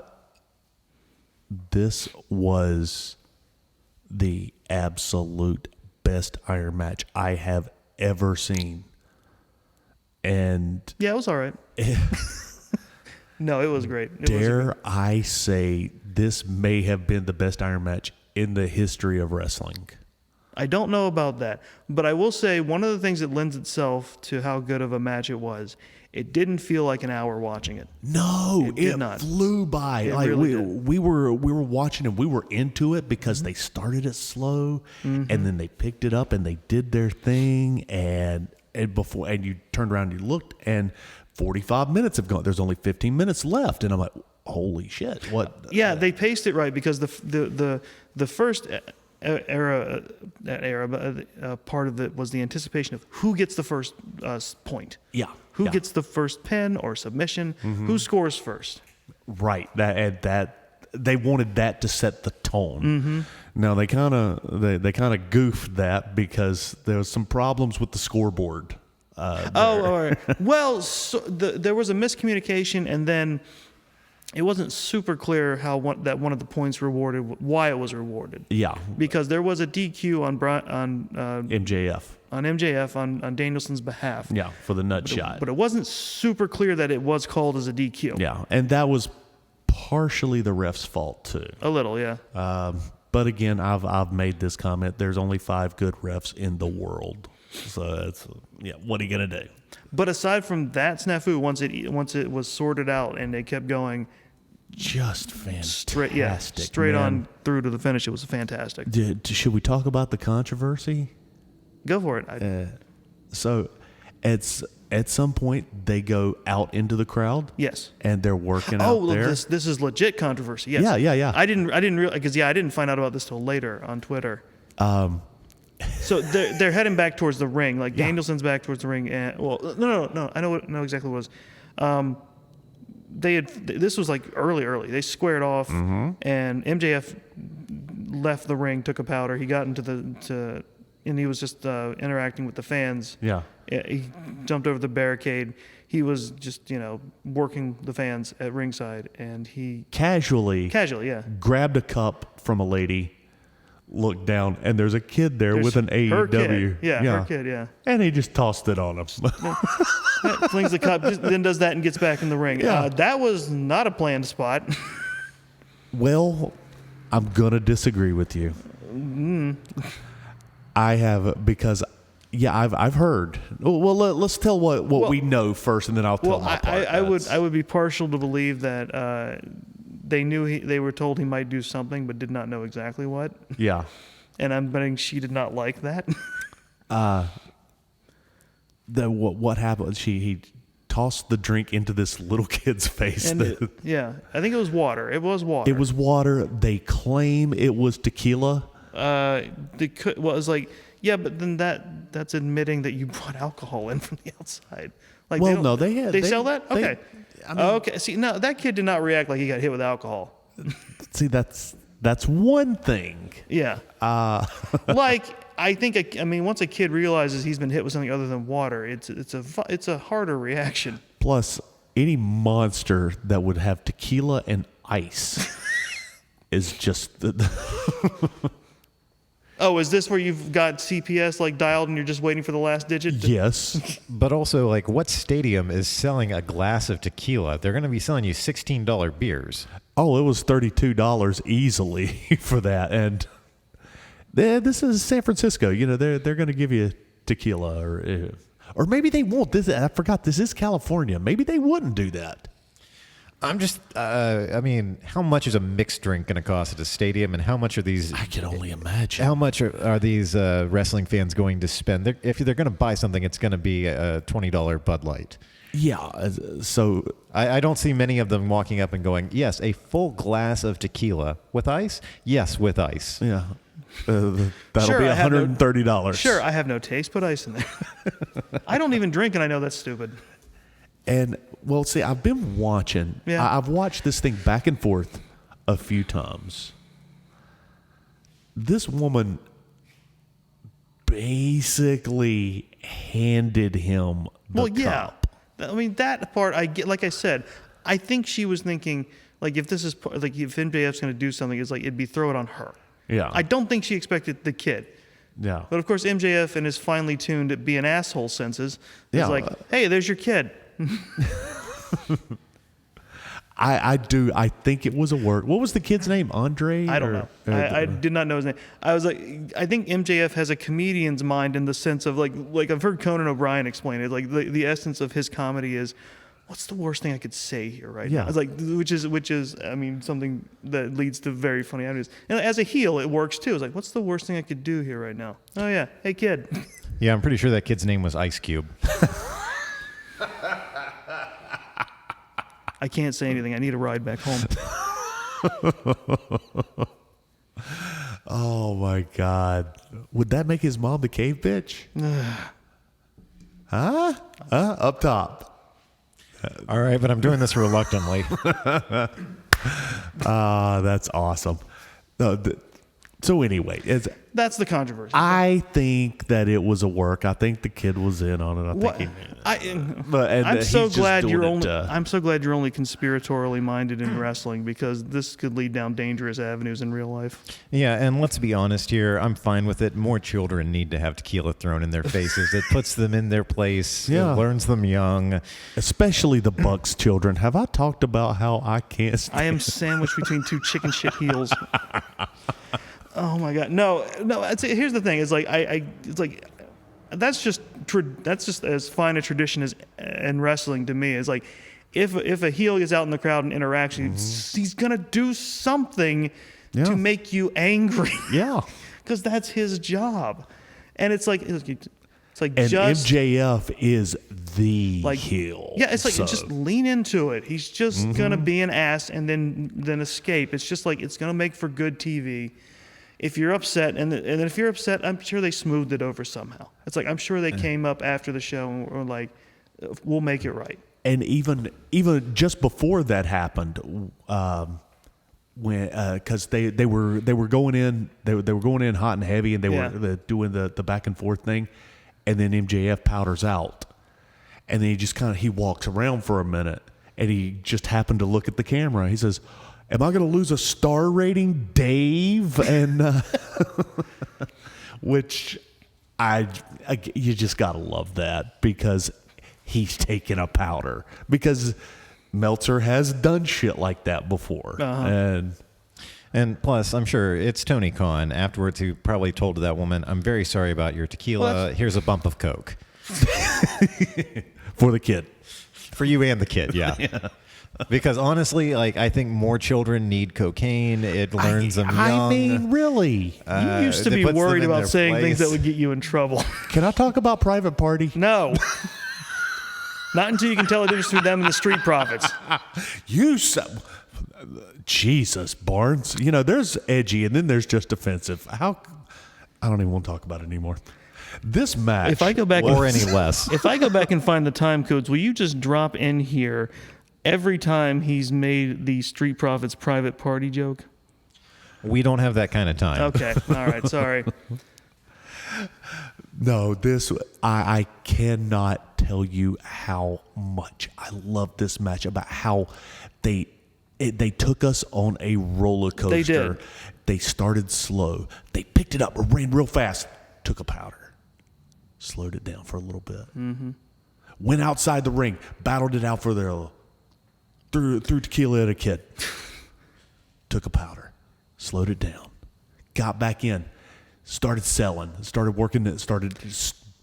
This was the absolute best Iron match I have ever seen. And Yeah, it was all right. No, it was great. dare I say, this may have been the best Iron match in the history of wrestling. I don't know about that, but I will say one of the things that lends itself to how good of a match it was, it didn't feel like an hour watching it. No, It did it not. flew by. It Like really did. we were watching and we were into it because they started it slow and then they picked it up and they did their thing and you turned around and you looked and 45 minutes have gone. There's only 15 minutes left and I'm like, holy shit! What? Yeah, they paced it right because the first part of it was the anticipation of who gets the first point. Yeah. Who yeah. gets the first pin or submission? Who scores first? Right. That they wanted that to set the tone. Now they kind of goofed that because there was some problems with the scoreboard. All right. Well, there was a miscommunication, and then it wasn't super clear that one of the points rewarded why it was rewarded. Yeah. Because there was a DQ on MJF. on MJF on Danielson's behalf. Yeah, for the nut shot. But it wasn't super clear that it was called as a DQ. Yeah, and that was partially the ref's fault too. A little, yeah. But again, I've made this comment. There's only 5 good refs in the world, so what are you gonna do? But aside from that snafu, once it was sorted out and they kept going Just fantastic. straight man. on through to the finish, it was fantastic. Should we talk about the controversy? Go for it. So, at some point they go out into the crowd. Yes. And they're working out there. This is legit controversy. Yes. Yeah. I didn't realize because I didn't find out about this till later on Twitter. So they're heading back towards the ring. Like Danielson's back towards the ring. And no. I know exactly what it was. This was like early. They squared off, and MJF left the ring, took a powder. He got and he was just interacting with the fans. Yeah. He jumped over the barricade. He was just, working the fans at ringside, and he Casually, yeah. grabbed a cup from a lady, looked down, and there's a kid there with an her AEW. kid. Yeah, her kid, yeah. And he just tossed it on him. Flings the cup, then does that and gets back in the ring. Yeah. That was not a planned spot. Well, I'm gonna disagree with you. I have because I've heard. Well, let's tell what we know first, and then I'll tell my part. I would be partial to believe that they were told he might do something, but did not know exactly what. Yeah. And I'm betting she did not like that. What happened? He tossed the drink into this little kid's face. And I think it was water. It was water. It was water. They claim it was tequila. It was like, yeah, but then that's admitting that you brought alcohol in from the outside. Like, Well, they sell that. they- Okay. Okay. See, no, that kid did not react like he got hit with alcohol. See, that's one thing. Yeah. Like, I think, once a kid realizes he's been hit with something other than water, it's a harder reaction. Plus, any monster that would have tequila and ice is just. Oh, is this where you've got CPS like dialed and you're just waiting for the last digit? Yes. But also, like, what stadium is selling a glass of tequila? They're going to be selling you $16 beers. Oh, it was $32 easily for that, and this is San Francisco. They're going to give you tequila, Or maybe they won't. I forgot, this is California. Maybe they wouldn't do that. I'm just, I mean, how much is a mixed drink going to cost at a stadium, and how much are these? I can only imagine. How much are these wrestling fans going to spend? If they're going to buy something, it's going to be a $20 Bud Light. Yeah, so I don't see many of them walking up and going, yes, a full glass of tequila with ice? Yes, with ice. yeah, that'll Sure, be I have no- $130. Sure, I have no taste. Put ice in there. I don't even drink, and I know that's stupid. And, well, see, I've been watching. Yeah. I've watched this thing back and forth a few times. This woman basically handed him the cup. I mean, that part I get. Like I said, I think she was thinking, like, if this is like if MJF's going to do something, it's like it'd be throw it on her. Yeah. I don't think she expected the kid. Yeah. But of course, MJF in his finely tuned be an asshole senses is Yeah. like, hey, there's your kid. I think it was a word. What was the kid's name? Andre? I don't know. I did not know his name. I was like, I think MJF has a comedian's mind in the sense of like I've heard Conan O'Brien explain it. Like the essence of his comedy is, what's the worst thing I could say here right now? Yeah. It's like which is I mean something that leads to very funny avenues. And as a heel, it works too. It's like, what's the worst thing I could do here right now? Oh yeah, hey kid. Yeah, I'm pretty sure that kid's name was Ice Cube. I can't say anything. I need a ride back home. Oh my God! Would that make his mom the cave bitch? Huh? Up top. All right, but I'm doing this reluctantly. That's awesome. No, so anyway, That's the controversy. I think that it was a work. I think the kid was in on it. I think I'm so he's just glad doing you're it, only. I'm so glad you're only conspiratorially minded in wrestling, because this could lead down dangerous avenues in real life. Yeah, and let's be honest here. I'm fine with it. More children need to have tequila thrown in their faces. It puts them in their place. Yeah. It learns them young. especially the Bucks children. Have I talked about how I can't stand I am sandwiched between two chicken shit heels. Oh my god, no. Here's the thing: it's like it's like that's just as fine a tradition as in wrestling to me. It's like if a heel gets out in the crowd and interacts, he's gonna do something Yeah. to make you angry. Yeah. Because that's his job. And it's like And just MJF is the like heel. Yeah, it's like so- just lean into it. He's just gonna be an ass and then escape. It's just like it's gonna make for good TV. If you're upset, and then if you're upset, I'm sure they smoothed it over somehow. It's like I'm sure they came up after the show and were like, "We'll make it right." And even just before that happened, when because they were going in they were going in hot and heavy, and they were doing the back and forth thing, and then MJF powders out, and then he walks around for a minute, and he just happened to look at the camera. He says, "Am I going to lose a star rating, Dave?" And which you just got to love that, because he's taking a powder, because Meltzer has done shit like that before. And plus, I'm sure it's Tony Khan afterwards who probably told that woman, "I'm very sorry about your tequila. Here's a bump of Coke." For the kid. For you and the kid, yeah. Because honestly, like, I think more children need cocaine. It learns them young. I mean, really? You used to it be puts them worried in about their saying things place. that would get you in trouble. Can I talk about Private Party? No. Not until you can tell the difference between them and the Street Profits. Jesus, Barnes. You know, there's edgy and then there's just offensive. I don't even want to talk about it anymore. This match. If I go back Or any less. If I go back and find the time codes, will you just drop in here every time he's made the Street Profits Private Party joke? We don't have that kind of time. Okay. All right. Sorry. No, I cannot tell you how much I love this match, about how they took us on a roller coaster. They did. They started slow. They picked it up, ran real fast, took a powder, slowed it down for a little bit. Mm-hmm. Went outside the ring, battled it out for their threw tequila at a kid, took a powder, slowed it down, got back in. Started selling, started working it, started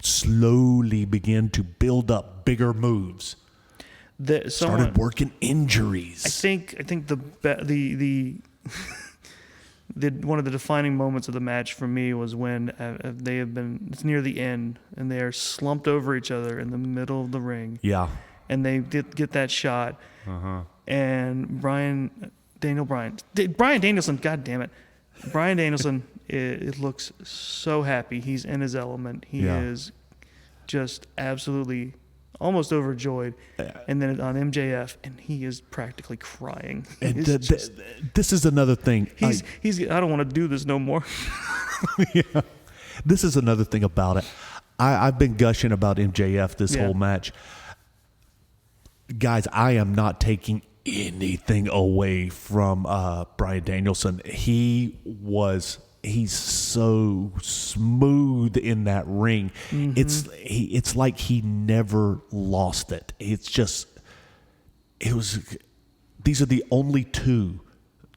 slowly began to build up bigger moves. Started working injuries. I think the one of the defining moments of the match for me was when it's near the end and they are slumped over each other in the middle of the ring. Yeah. And they get that shot. And Bryan Danielson, God damn it. Bryan Danielson, it looks so happy. He's in his element. He is just absolutely almost overjoyed. And then on MJF, and he is practically crying. And this is another thing. I don't want to do this no more. Yeah. This is another thing about it. I've been gushing about MJF this whole match. Guys, I am not taking anything away from Bryan Danielson. He's so smooth in that ring. It's like he never lost it. These are the only two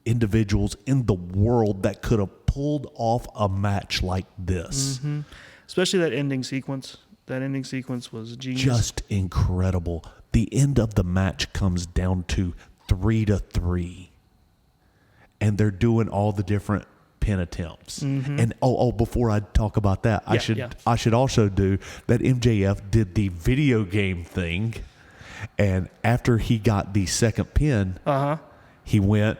individuals in the world that could have pulled off a match like this. Especially that ending sequence. That ending sequence was genius. Just incredible. The end of the match comes down to 3-3. And they're doing all the different pin attempts. And before I talk about that, I should also do that. MJF did the video game thing, and after he got the second pin, he went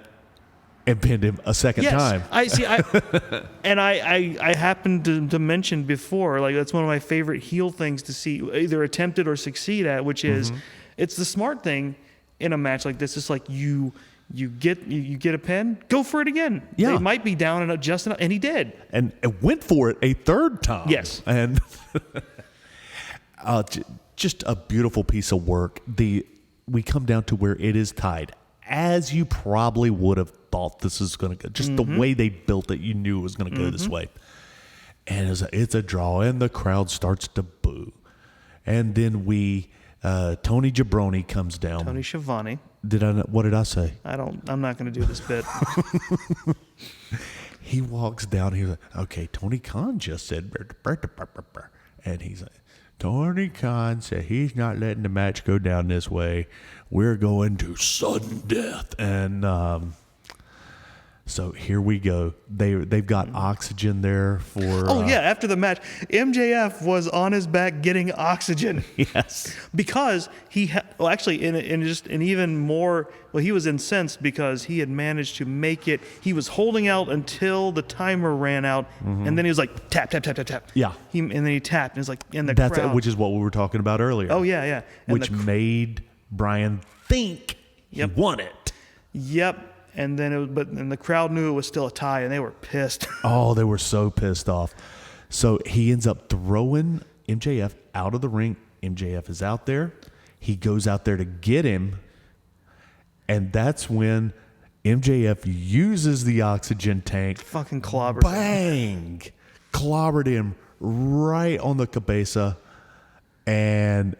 and pinned him a second time. I happened to mention before, like that's one of my favorite heel things to see either attempted or succeed at, which is it's the smart thing in a match like this. It's like you get a pin, go for it again. Yeah. They might be down and just enough, and he did. And went for it a third time. Yes. And just a beautiful piece of work. We come down to where it is tied, as you probably would have thought this is going to go. Just the way they built it, you knew it was going to go this way. And it's a draw, and the crowd starts to boo. And then Tony Jabroni comes down. Tony Schiavone. What did I say? I'm not going to do this bit. He walks down. He's like, okay, Tony Khan just said, and he's like, Tony Khan said he's not letting the match go down this way. We're going to sudden death. And so here we go. They've got oxygen there for. After the match, MJF was on his back getting oxygen. Yes, because he he was incensed because he had managed to make it. He was holding out until the timer ran out, and then he was like tap tap tap tap tap. Yeah, and then he tapped, and it's like in the that's crowd, which is what we were talking about earlier. Oh yeah. And which made Bryan think he won it. Yep. And then and the crowd knew it was still a tie, and they were pissed. Oh, they were so pissed off. So he ends up throwing MJF out of the ring. MJF is out there. He goes out there to get him, and that's when MJF uses the oxygen tank. Fucking clobbered him. Clobbered him right on the cabeza, and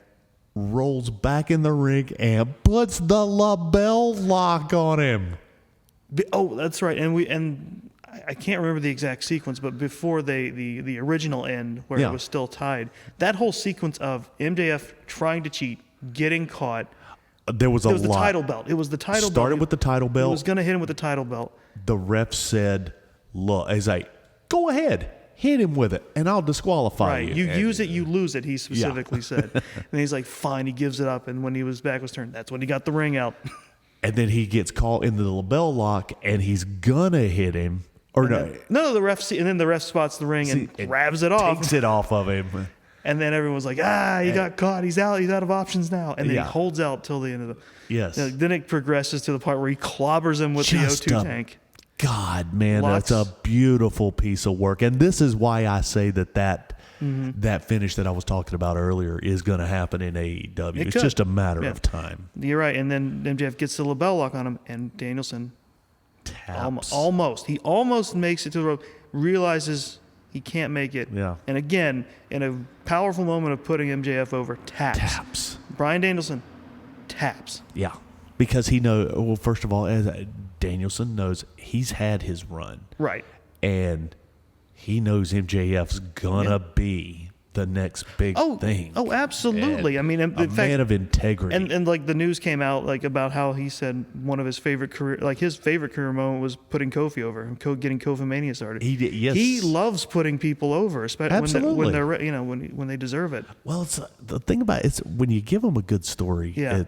rolls back in the ring and puts the label lock on him. Oh, that's right. And I can't remember the exact sequence, but before the original end where it was still tied, that whole sequence of MJF trying to cheat, getting caught. There was the title belt. It was the title belt. Started with the title belt. He was going to hit him with the title belt. The ref said, look, he's like, go ahead, hit him with it, and I'll disqualify you. Right. You use it, you lose it, he specifically said. And he's like, fine, he gives it up. And when he was back was turned, that's when he got the ring out. And then he gets caught in the label lock, and he's gonna hit him. Or the ref and then the ref spots the ring and grabs it off. Takes it off of him. And then everyone was like, he got caught. He's out. He's out of options now. And then he holds out till the end of the. Yes. Then it progresses to the part where he clobbers him with the O2 tank. God, man, that's a beautiful piece of work. And this is why I say that finish that I was talking about earlier is going to happen in AEW. It's just a matter of time. You're right. And then MJF gets the label lock on him, and Danielson taps. He almost makes it to the rope, realizes he can't make it. Yeah. And again, in a powerful moment of putting MJF over, taps. Bryan Danielson taps. Yeah. Because he knows, well, first of all, as Danielson knows he's had his run. Right. And he knows MJF's gonna be the next big thing. Oh, absolutely. And I mean, in a fact, man of integrity. and like the news came out like about how he said one of his favorite career moment was putting Kofi over and getting Kofi Mania started. He did, yes. He loves putting people over, especially Absolutely. when they're when they deserve it. Well, it's the thing about it's when you give them a good story, Yeah.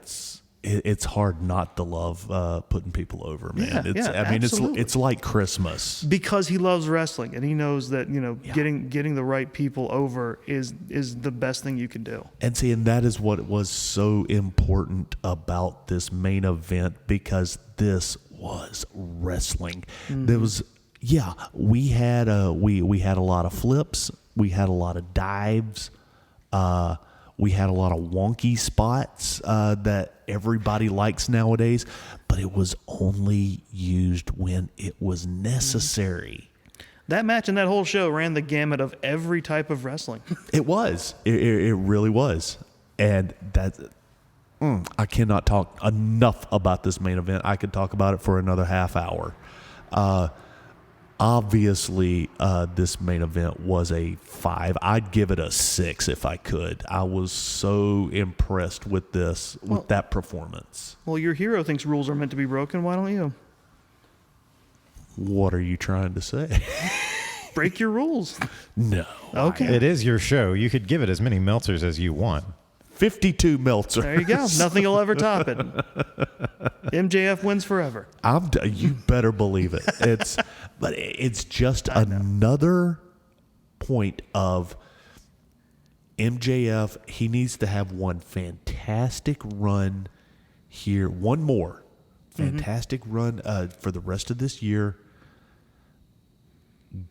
it's hard not to love putting people over, man. Yeah, I mean, absolutely. it's like Christmas. Because he loves wrestling and he knows that getting the right people over is the best thing you can do. And see, and that is what was so important about this main event, because this was wrestling. There was, we had we had a lot of flips, we had a lot of dives, we had a lot of wonky spots that everybody likes nowadays, but it was only used when it was necessary. That match and that whole show ran the gamut of every type of wrestling. It was. It really was. And that I cannot talk enough about this main event. I could talk about it for another half hour. Obviously, this main event was a 5. I'd give it a 6 if I could. I was so impressed with that performance. Well, your hero thinks rules are meant to be broken. Why don't you? What are you trying to say? Break your rules. No. Okay. It is your show. You could give it as many Meltzers as you want. 52 Meltzer. There you go. Nothing will ever top it. MJF wins forever. You better believe it. But it's just another point of MJF. He needs to have one fantastic run here. One more fantastic run for the rest of this year.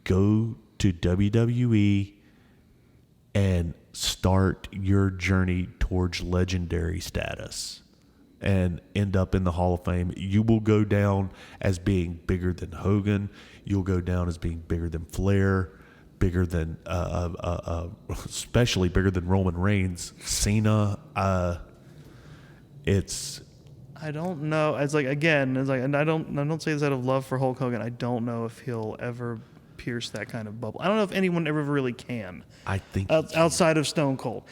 Go to WWE and start your journey towards legendary status and end up in the Hall of Fame. You will go down as being bigger than Hogan. You'll go down as being bigger than Flair, bigger than, especially bigger than Roman Reigns, Cena. I don't know. And I don't say this out of love for Hulk Hogan. I don't know if he'll ever pierce that kind of bubble. I don't know if anyone ever really can. I think outside of Stone Cold,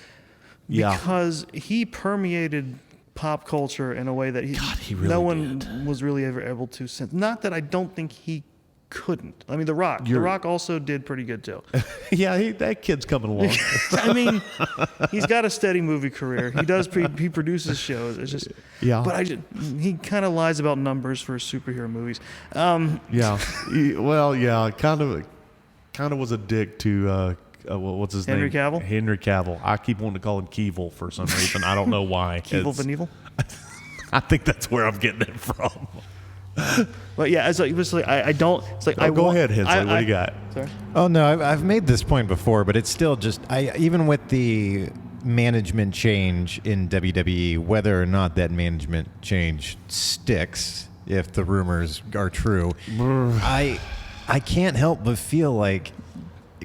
Yeah. because he permeated pop culture in a way that he really no one did. was really ever able to sense. Not that I don't think he couldn't. I mean, The Rock. The Rock also did pretty good too. that kid's coming along. I mean, he's got a steady movie career. He does. He produces shows. It's just. Yeah. But he kind of lies about numbers for superhero movies. Kind of was a dick to what's his Henry name? Cavill? Henry Cavill. I keep wanting to call him Keevil for some reason. I don't know why. Keevil Knievel. I think that's where I'm getting it from. But yeah, it's like I don't. It's like Go ahead, Hensley. What do you got? Sorry. Oh no, I've made this point before, but it's still just even with the management change in WWE, whether or not that management change sticks, if the rumors are true, I can't help but feel like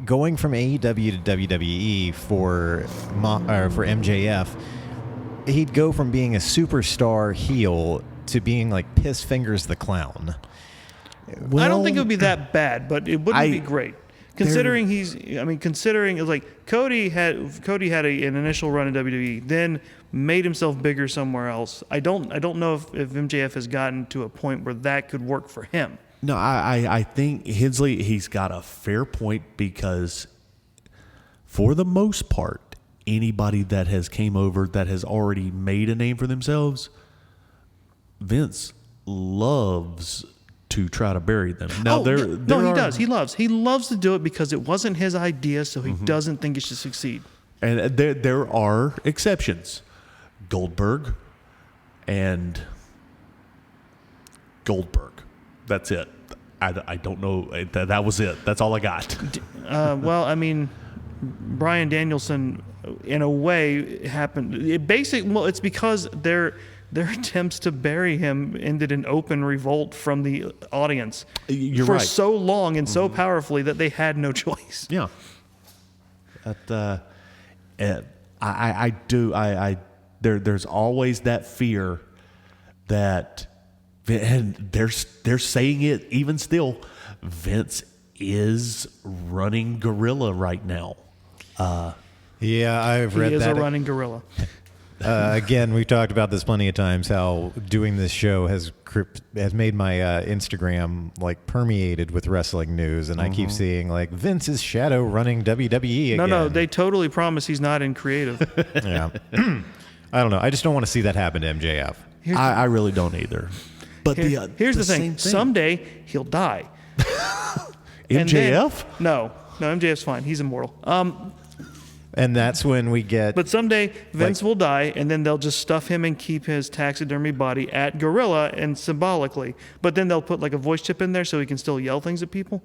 going from AEW to WWE for MJF, he'd go from being a superstar heel to being like Piss Fingers the Clown. I don't think it would be that bad, but it wouldn't be great. Considering it's like Cody had an initial run in WWE, then made himself bigger somewhere else. I don't know if MJF has gotten to a point where that could work for him. No, I think Hensley, he's got a fair point, because for the most part, anybody that has came over that has already made a name for themselves, Vince loves to try to bury them. Now, he does. He loves to do it because it wasn't his idea, so he doesn't think it should succeed. And there are exceptions. Goldberg and Goldberg. That's it. I don't know. That was it. That's all I got. Well, I mean, Bryan Danielson, in a way, happened. It's because their attempts to bury him ended in open revolt from the audience You're for right. so long and so powerfully that they had no choice. Yeah. I do. There's always that fear that, and they're saying it even still, Vince is running guerrilla right now. Yeah, I've read He is that. a running gorilla. Again, we've talked about this plenty of times. How doing this show has made my Instagram like permeated with wrestling news, and I keep seeing like Vince's shadow running WWE again. No, they totally promise he's not in creative. Yeah, I don't know. I just don't want to see that happen to MJF. I really don't either. But Here's the thing. Someday he'll die. MJF? No, MJF's fine. He's immortal. And that's when we get. But someday Vince will die, and then they'll just stuff him and keep his taxidermy body at Gorilla and symbolically. But then they'll put like a voice chip in there so he can still yell things at people.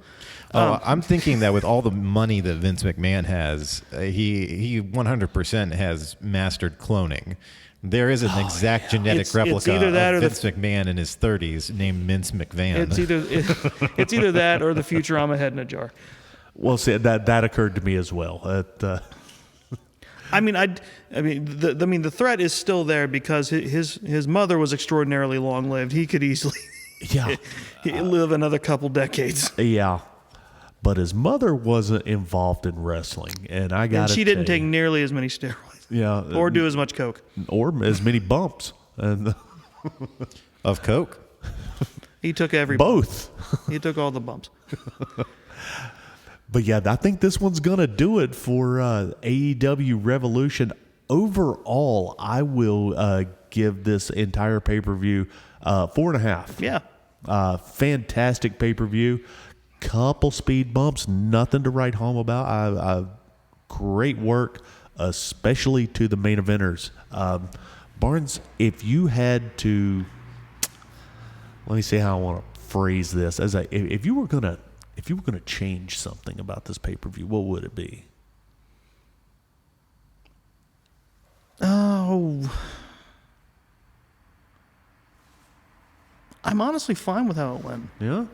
I'm thinking that with all the money that Vince McMahon has, he 100% has mastered cloning. There is an exact genetic replica either that of or Vince McMahon in his 30s named Vince McVan. It's either that or the Futurama head in a jar. Well, see, that occurred to me as well. The threat is still there because his mother was extraordinarily long lived. He could easily live another couple decades. Yeah. But his mother wasn't involved in wrestling, and she didn't take nearly as many steroids. Yeah. Or do as much coke. Or as many bumps. And Of coke? He took every both. He took all the bumps. But yeah, I think this one's going to do it for AEW Revolution. Overall, I will give this entire pay-per-view 4.5. Yeah. Fantastic pay-per-view. Couple speed bumps, nothing to write home about. Great work, especially to the main eventers. Barnes, if you had to, let me see how I want to phrase this. If you were gonna change something about this pay-per-view, what would it be? Oh, I'm honestly fine with how it went. Yeah.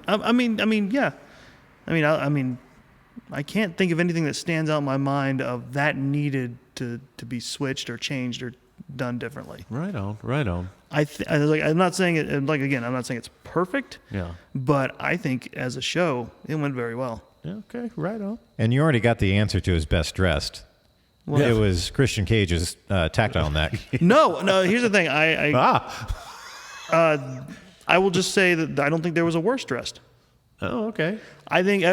I can't think of anything that stands out in my mind of that needed to be switched or changed or done differently. Right on. I'm not saying it. I'm not saying it's perfect. Yeah. But I think as a show, it went very well. Yeah. Okay. Right on. And you already got the answer to his best dressed. Well, It was Christian Cage's tactile neck. No. Here's the thing. I will just say that I don't think there was a worse dressed. Oh, okay. I think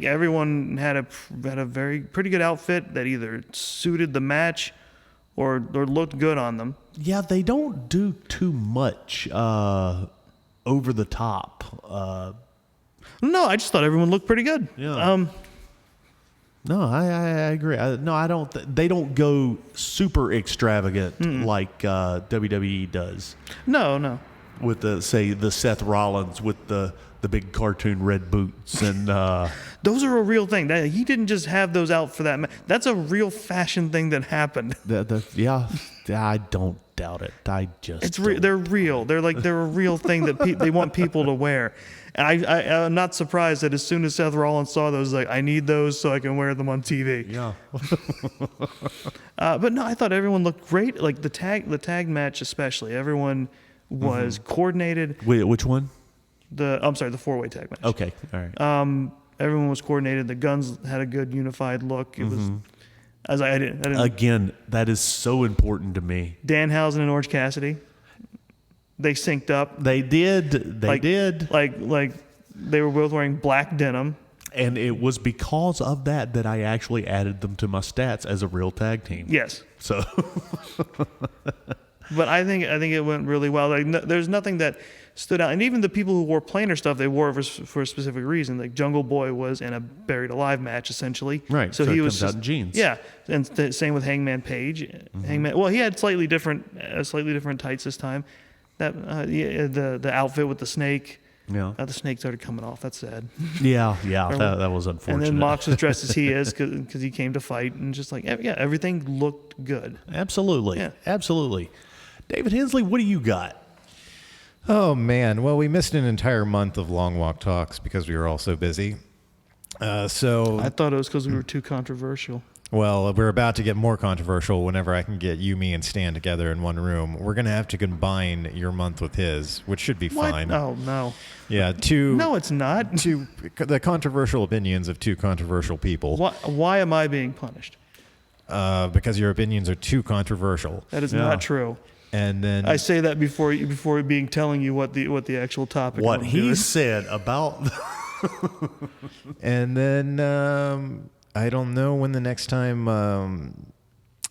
everyone had a pretty good outfit that either suited the match or looked good on them. Yeah, they don't do too much over the top. No, I just thought everyone looked pretty good. Yeah. No, I agree. I don't. They don't go super extravagant like WWE does. No. With the Seth Rollins with the big cartoon red boots and those are a real thing. He didn't just have those out for that. That's a real fashion thing that happened. Yeah, I don't doubt it. They're real. They're a real thing that they want people to wear. And I'm not surprised that as soon as Seth Rollins saw those, like, I need those so I can wear them on TV. Yeah. But no, I thought everyone looked great. Like the tag match especially. Everyone was coordinated. Wait, which one? The 4-way tag match. Okay, all right. Everyone was coordinated. The Guns had a good unified look. It was I didn't. Again, that is so important to me. Danhausen and Orange Cassidy. They synced up. They did. They did. Like they were both wearing black denim. And it was because of that I actually added them to my stats as a real tag team. Yes. So. But I think it went really well. There's nothing that stood out, and even the people who wore plainer stuff, they wore it for a specific reason. Like Jungle Boy was in a Buried Alive match essentially, right? So he it was comes out in jeans. Yeah, and same with Hangman Page. Hangman. Well, he had slightly different tights this time. The outfit with the snake. Yeah. The snake started coming off. That's sad. Yeah. That was unfortunate. And then Mox was dressed as he is because he came to fight, and just everything looked good. Absolutely. Yeah. Absolutely. David Hensley, what do you got? Oh, man. Well, we missed an entire month of Long Walk Talks because we were all so busy. I thought it was because we were too controversial. Well, we're about to get more controversial whenever I can get you, me, and Stan together in one room. We're going to have to combine your month with his, which should be fine. Oh, no. Yeah, No, it's not. the controversial opinions of two controversial people. Why am I being punished? because your opinions are too controversial. That is not true. And then I say that before telling you what the actual topic. What I'm he doing. said about and then I don't know when the next time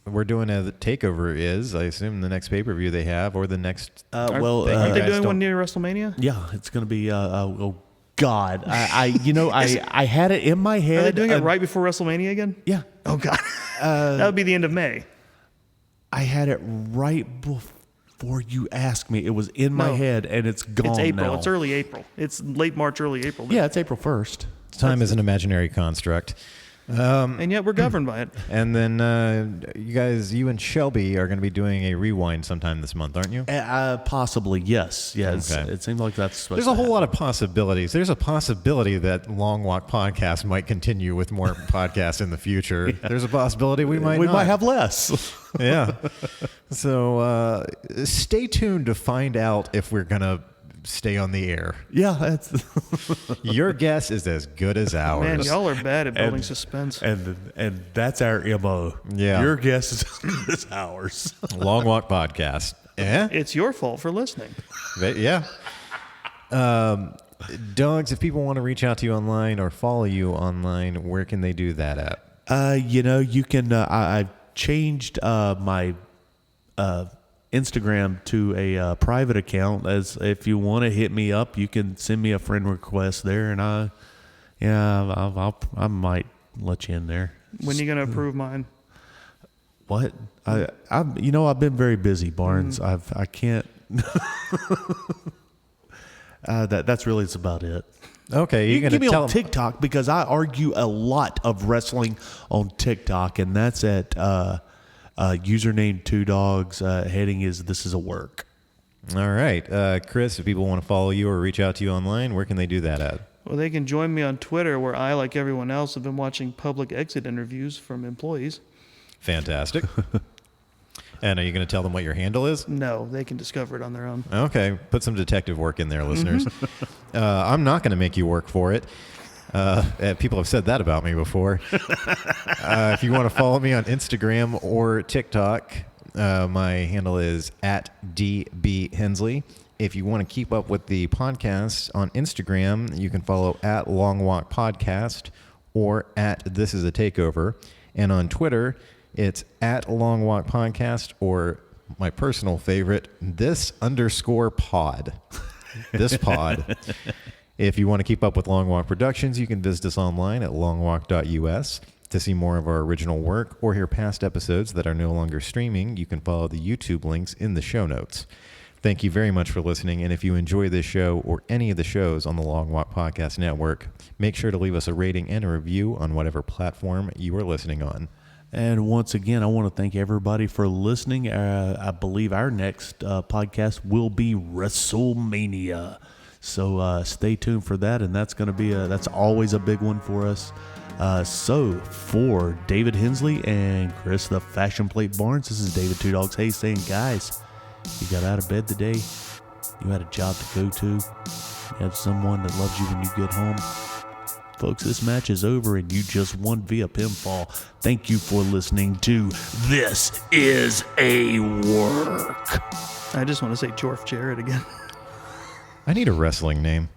we're doing a takeover is. I assume the next pay-per-view they have, or the next. Aren't you they guys doing don't- one near WrestleMania? yeah, it's going to be oh God, I had it in my head. Are they doing it right before WrestleMania again? Yeah, Oh God, that would be the end of May. I had it right before you asked me. It was in my No. head, and it's gone It's April. now. It's early April. It's late March, early April. Yeah, it's April 1st. Time is an imaginary construct. And yet we're governed by it. And then you and Shelby are going to be doing a rewind sometime this month, aren't you? Possibly, yes. Yes. Okay. It seems like that's supposed There's a whole lot of possibilities. There's a possibility that Long Walk Podcast might continue with more podcasts in the future. There's a possibility we might not. have less. Yeah. So stay tuned to find out if we're going to stay on the air. Yeah, that's Your guess is as good as ours. Man, y'all are bad at building suspense. and that's our MO. Yeah. Your guess is ours. Long Walk Podcast. Yeah. It's your fault for listening. Yeah. Doggz, if people want to reach out to you online or follow you online, where can they do that at? You can. I've changed my Instagram to a private account. As if you want to hit me up, you can send me a friend request there, and I might let you in there. When you gonna approve mine? What? I've been very busy, Barnes. I can't. That's about it. Okay, You you're can going get me to tell on TikTok because I argue a lot of wrestling on TikTok, and that's at username 2Doggz. Heading is This Is a Work. All right. Chris, if people want to follow you or reach out to you online, where can they do that at? Well, they can join me on Twitter, where I, like everyone else, have been watching public exit interviews from employees. Fantastic. And are you going to tell them what your handle is? No, they can discover it on their own. Okay. Put some detective work in there, listeners. I'm not going to make you work for it. People have said that about me before. If you want to follow me on Instagram or TikTok, my handle is @DBHensley. If you want to keep up with the podcast on Instagram, you can follow @LongWalk Podcast or @This Is a Takeover. And on Twitter, it's @LongWalk Podcast or my personal favorite, _pod. This pod. If you want to keep up with Long Walk Productions, you can visit us online at longwalk.us. To see more of our original work or hear past episodes that are no longer streaming, you can follow the YouTube links in the show notes. Thank you very much for listening, and if you enjoy this show or any of the shows on the Long Walk Podcast Network, make sure to leave us a rating and a review on whatever platform you are listening on. And once again, I want to thank everybody for listening. I believe our next podcast will be WrestleMania. So stay tuned for that, and that's going to be that's always a big one for us. So for David Hensley and Chris the Fashion Plate Barnes, this is David 2Doggz Hayes saying, guys, you got out of bed today, you had a job to go to, you have someone that loves you when you get home. Folks, this match is over and you just won via pinfall. Thank you for listening to This Is a Work. I just want to say Jorf Jarrett again. I need a wrestling name.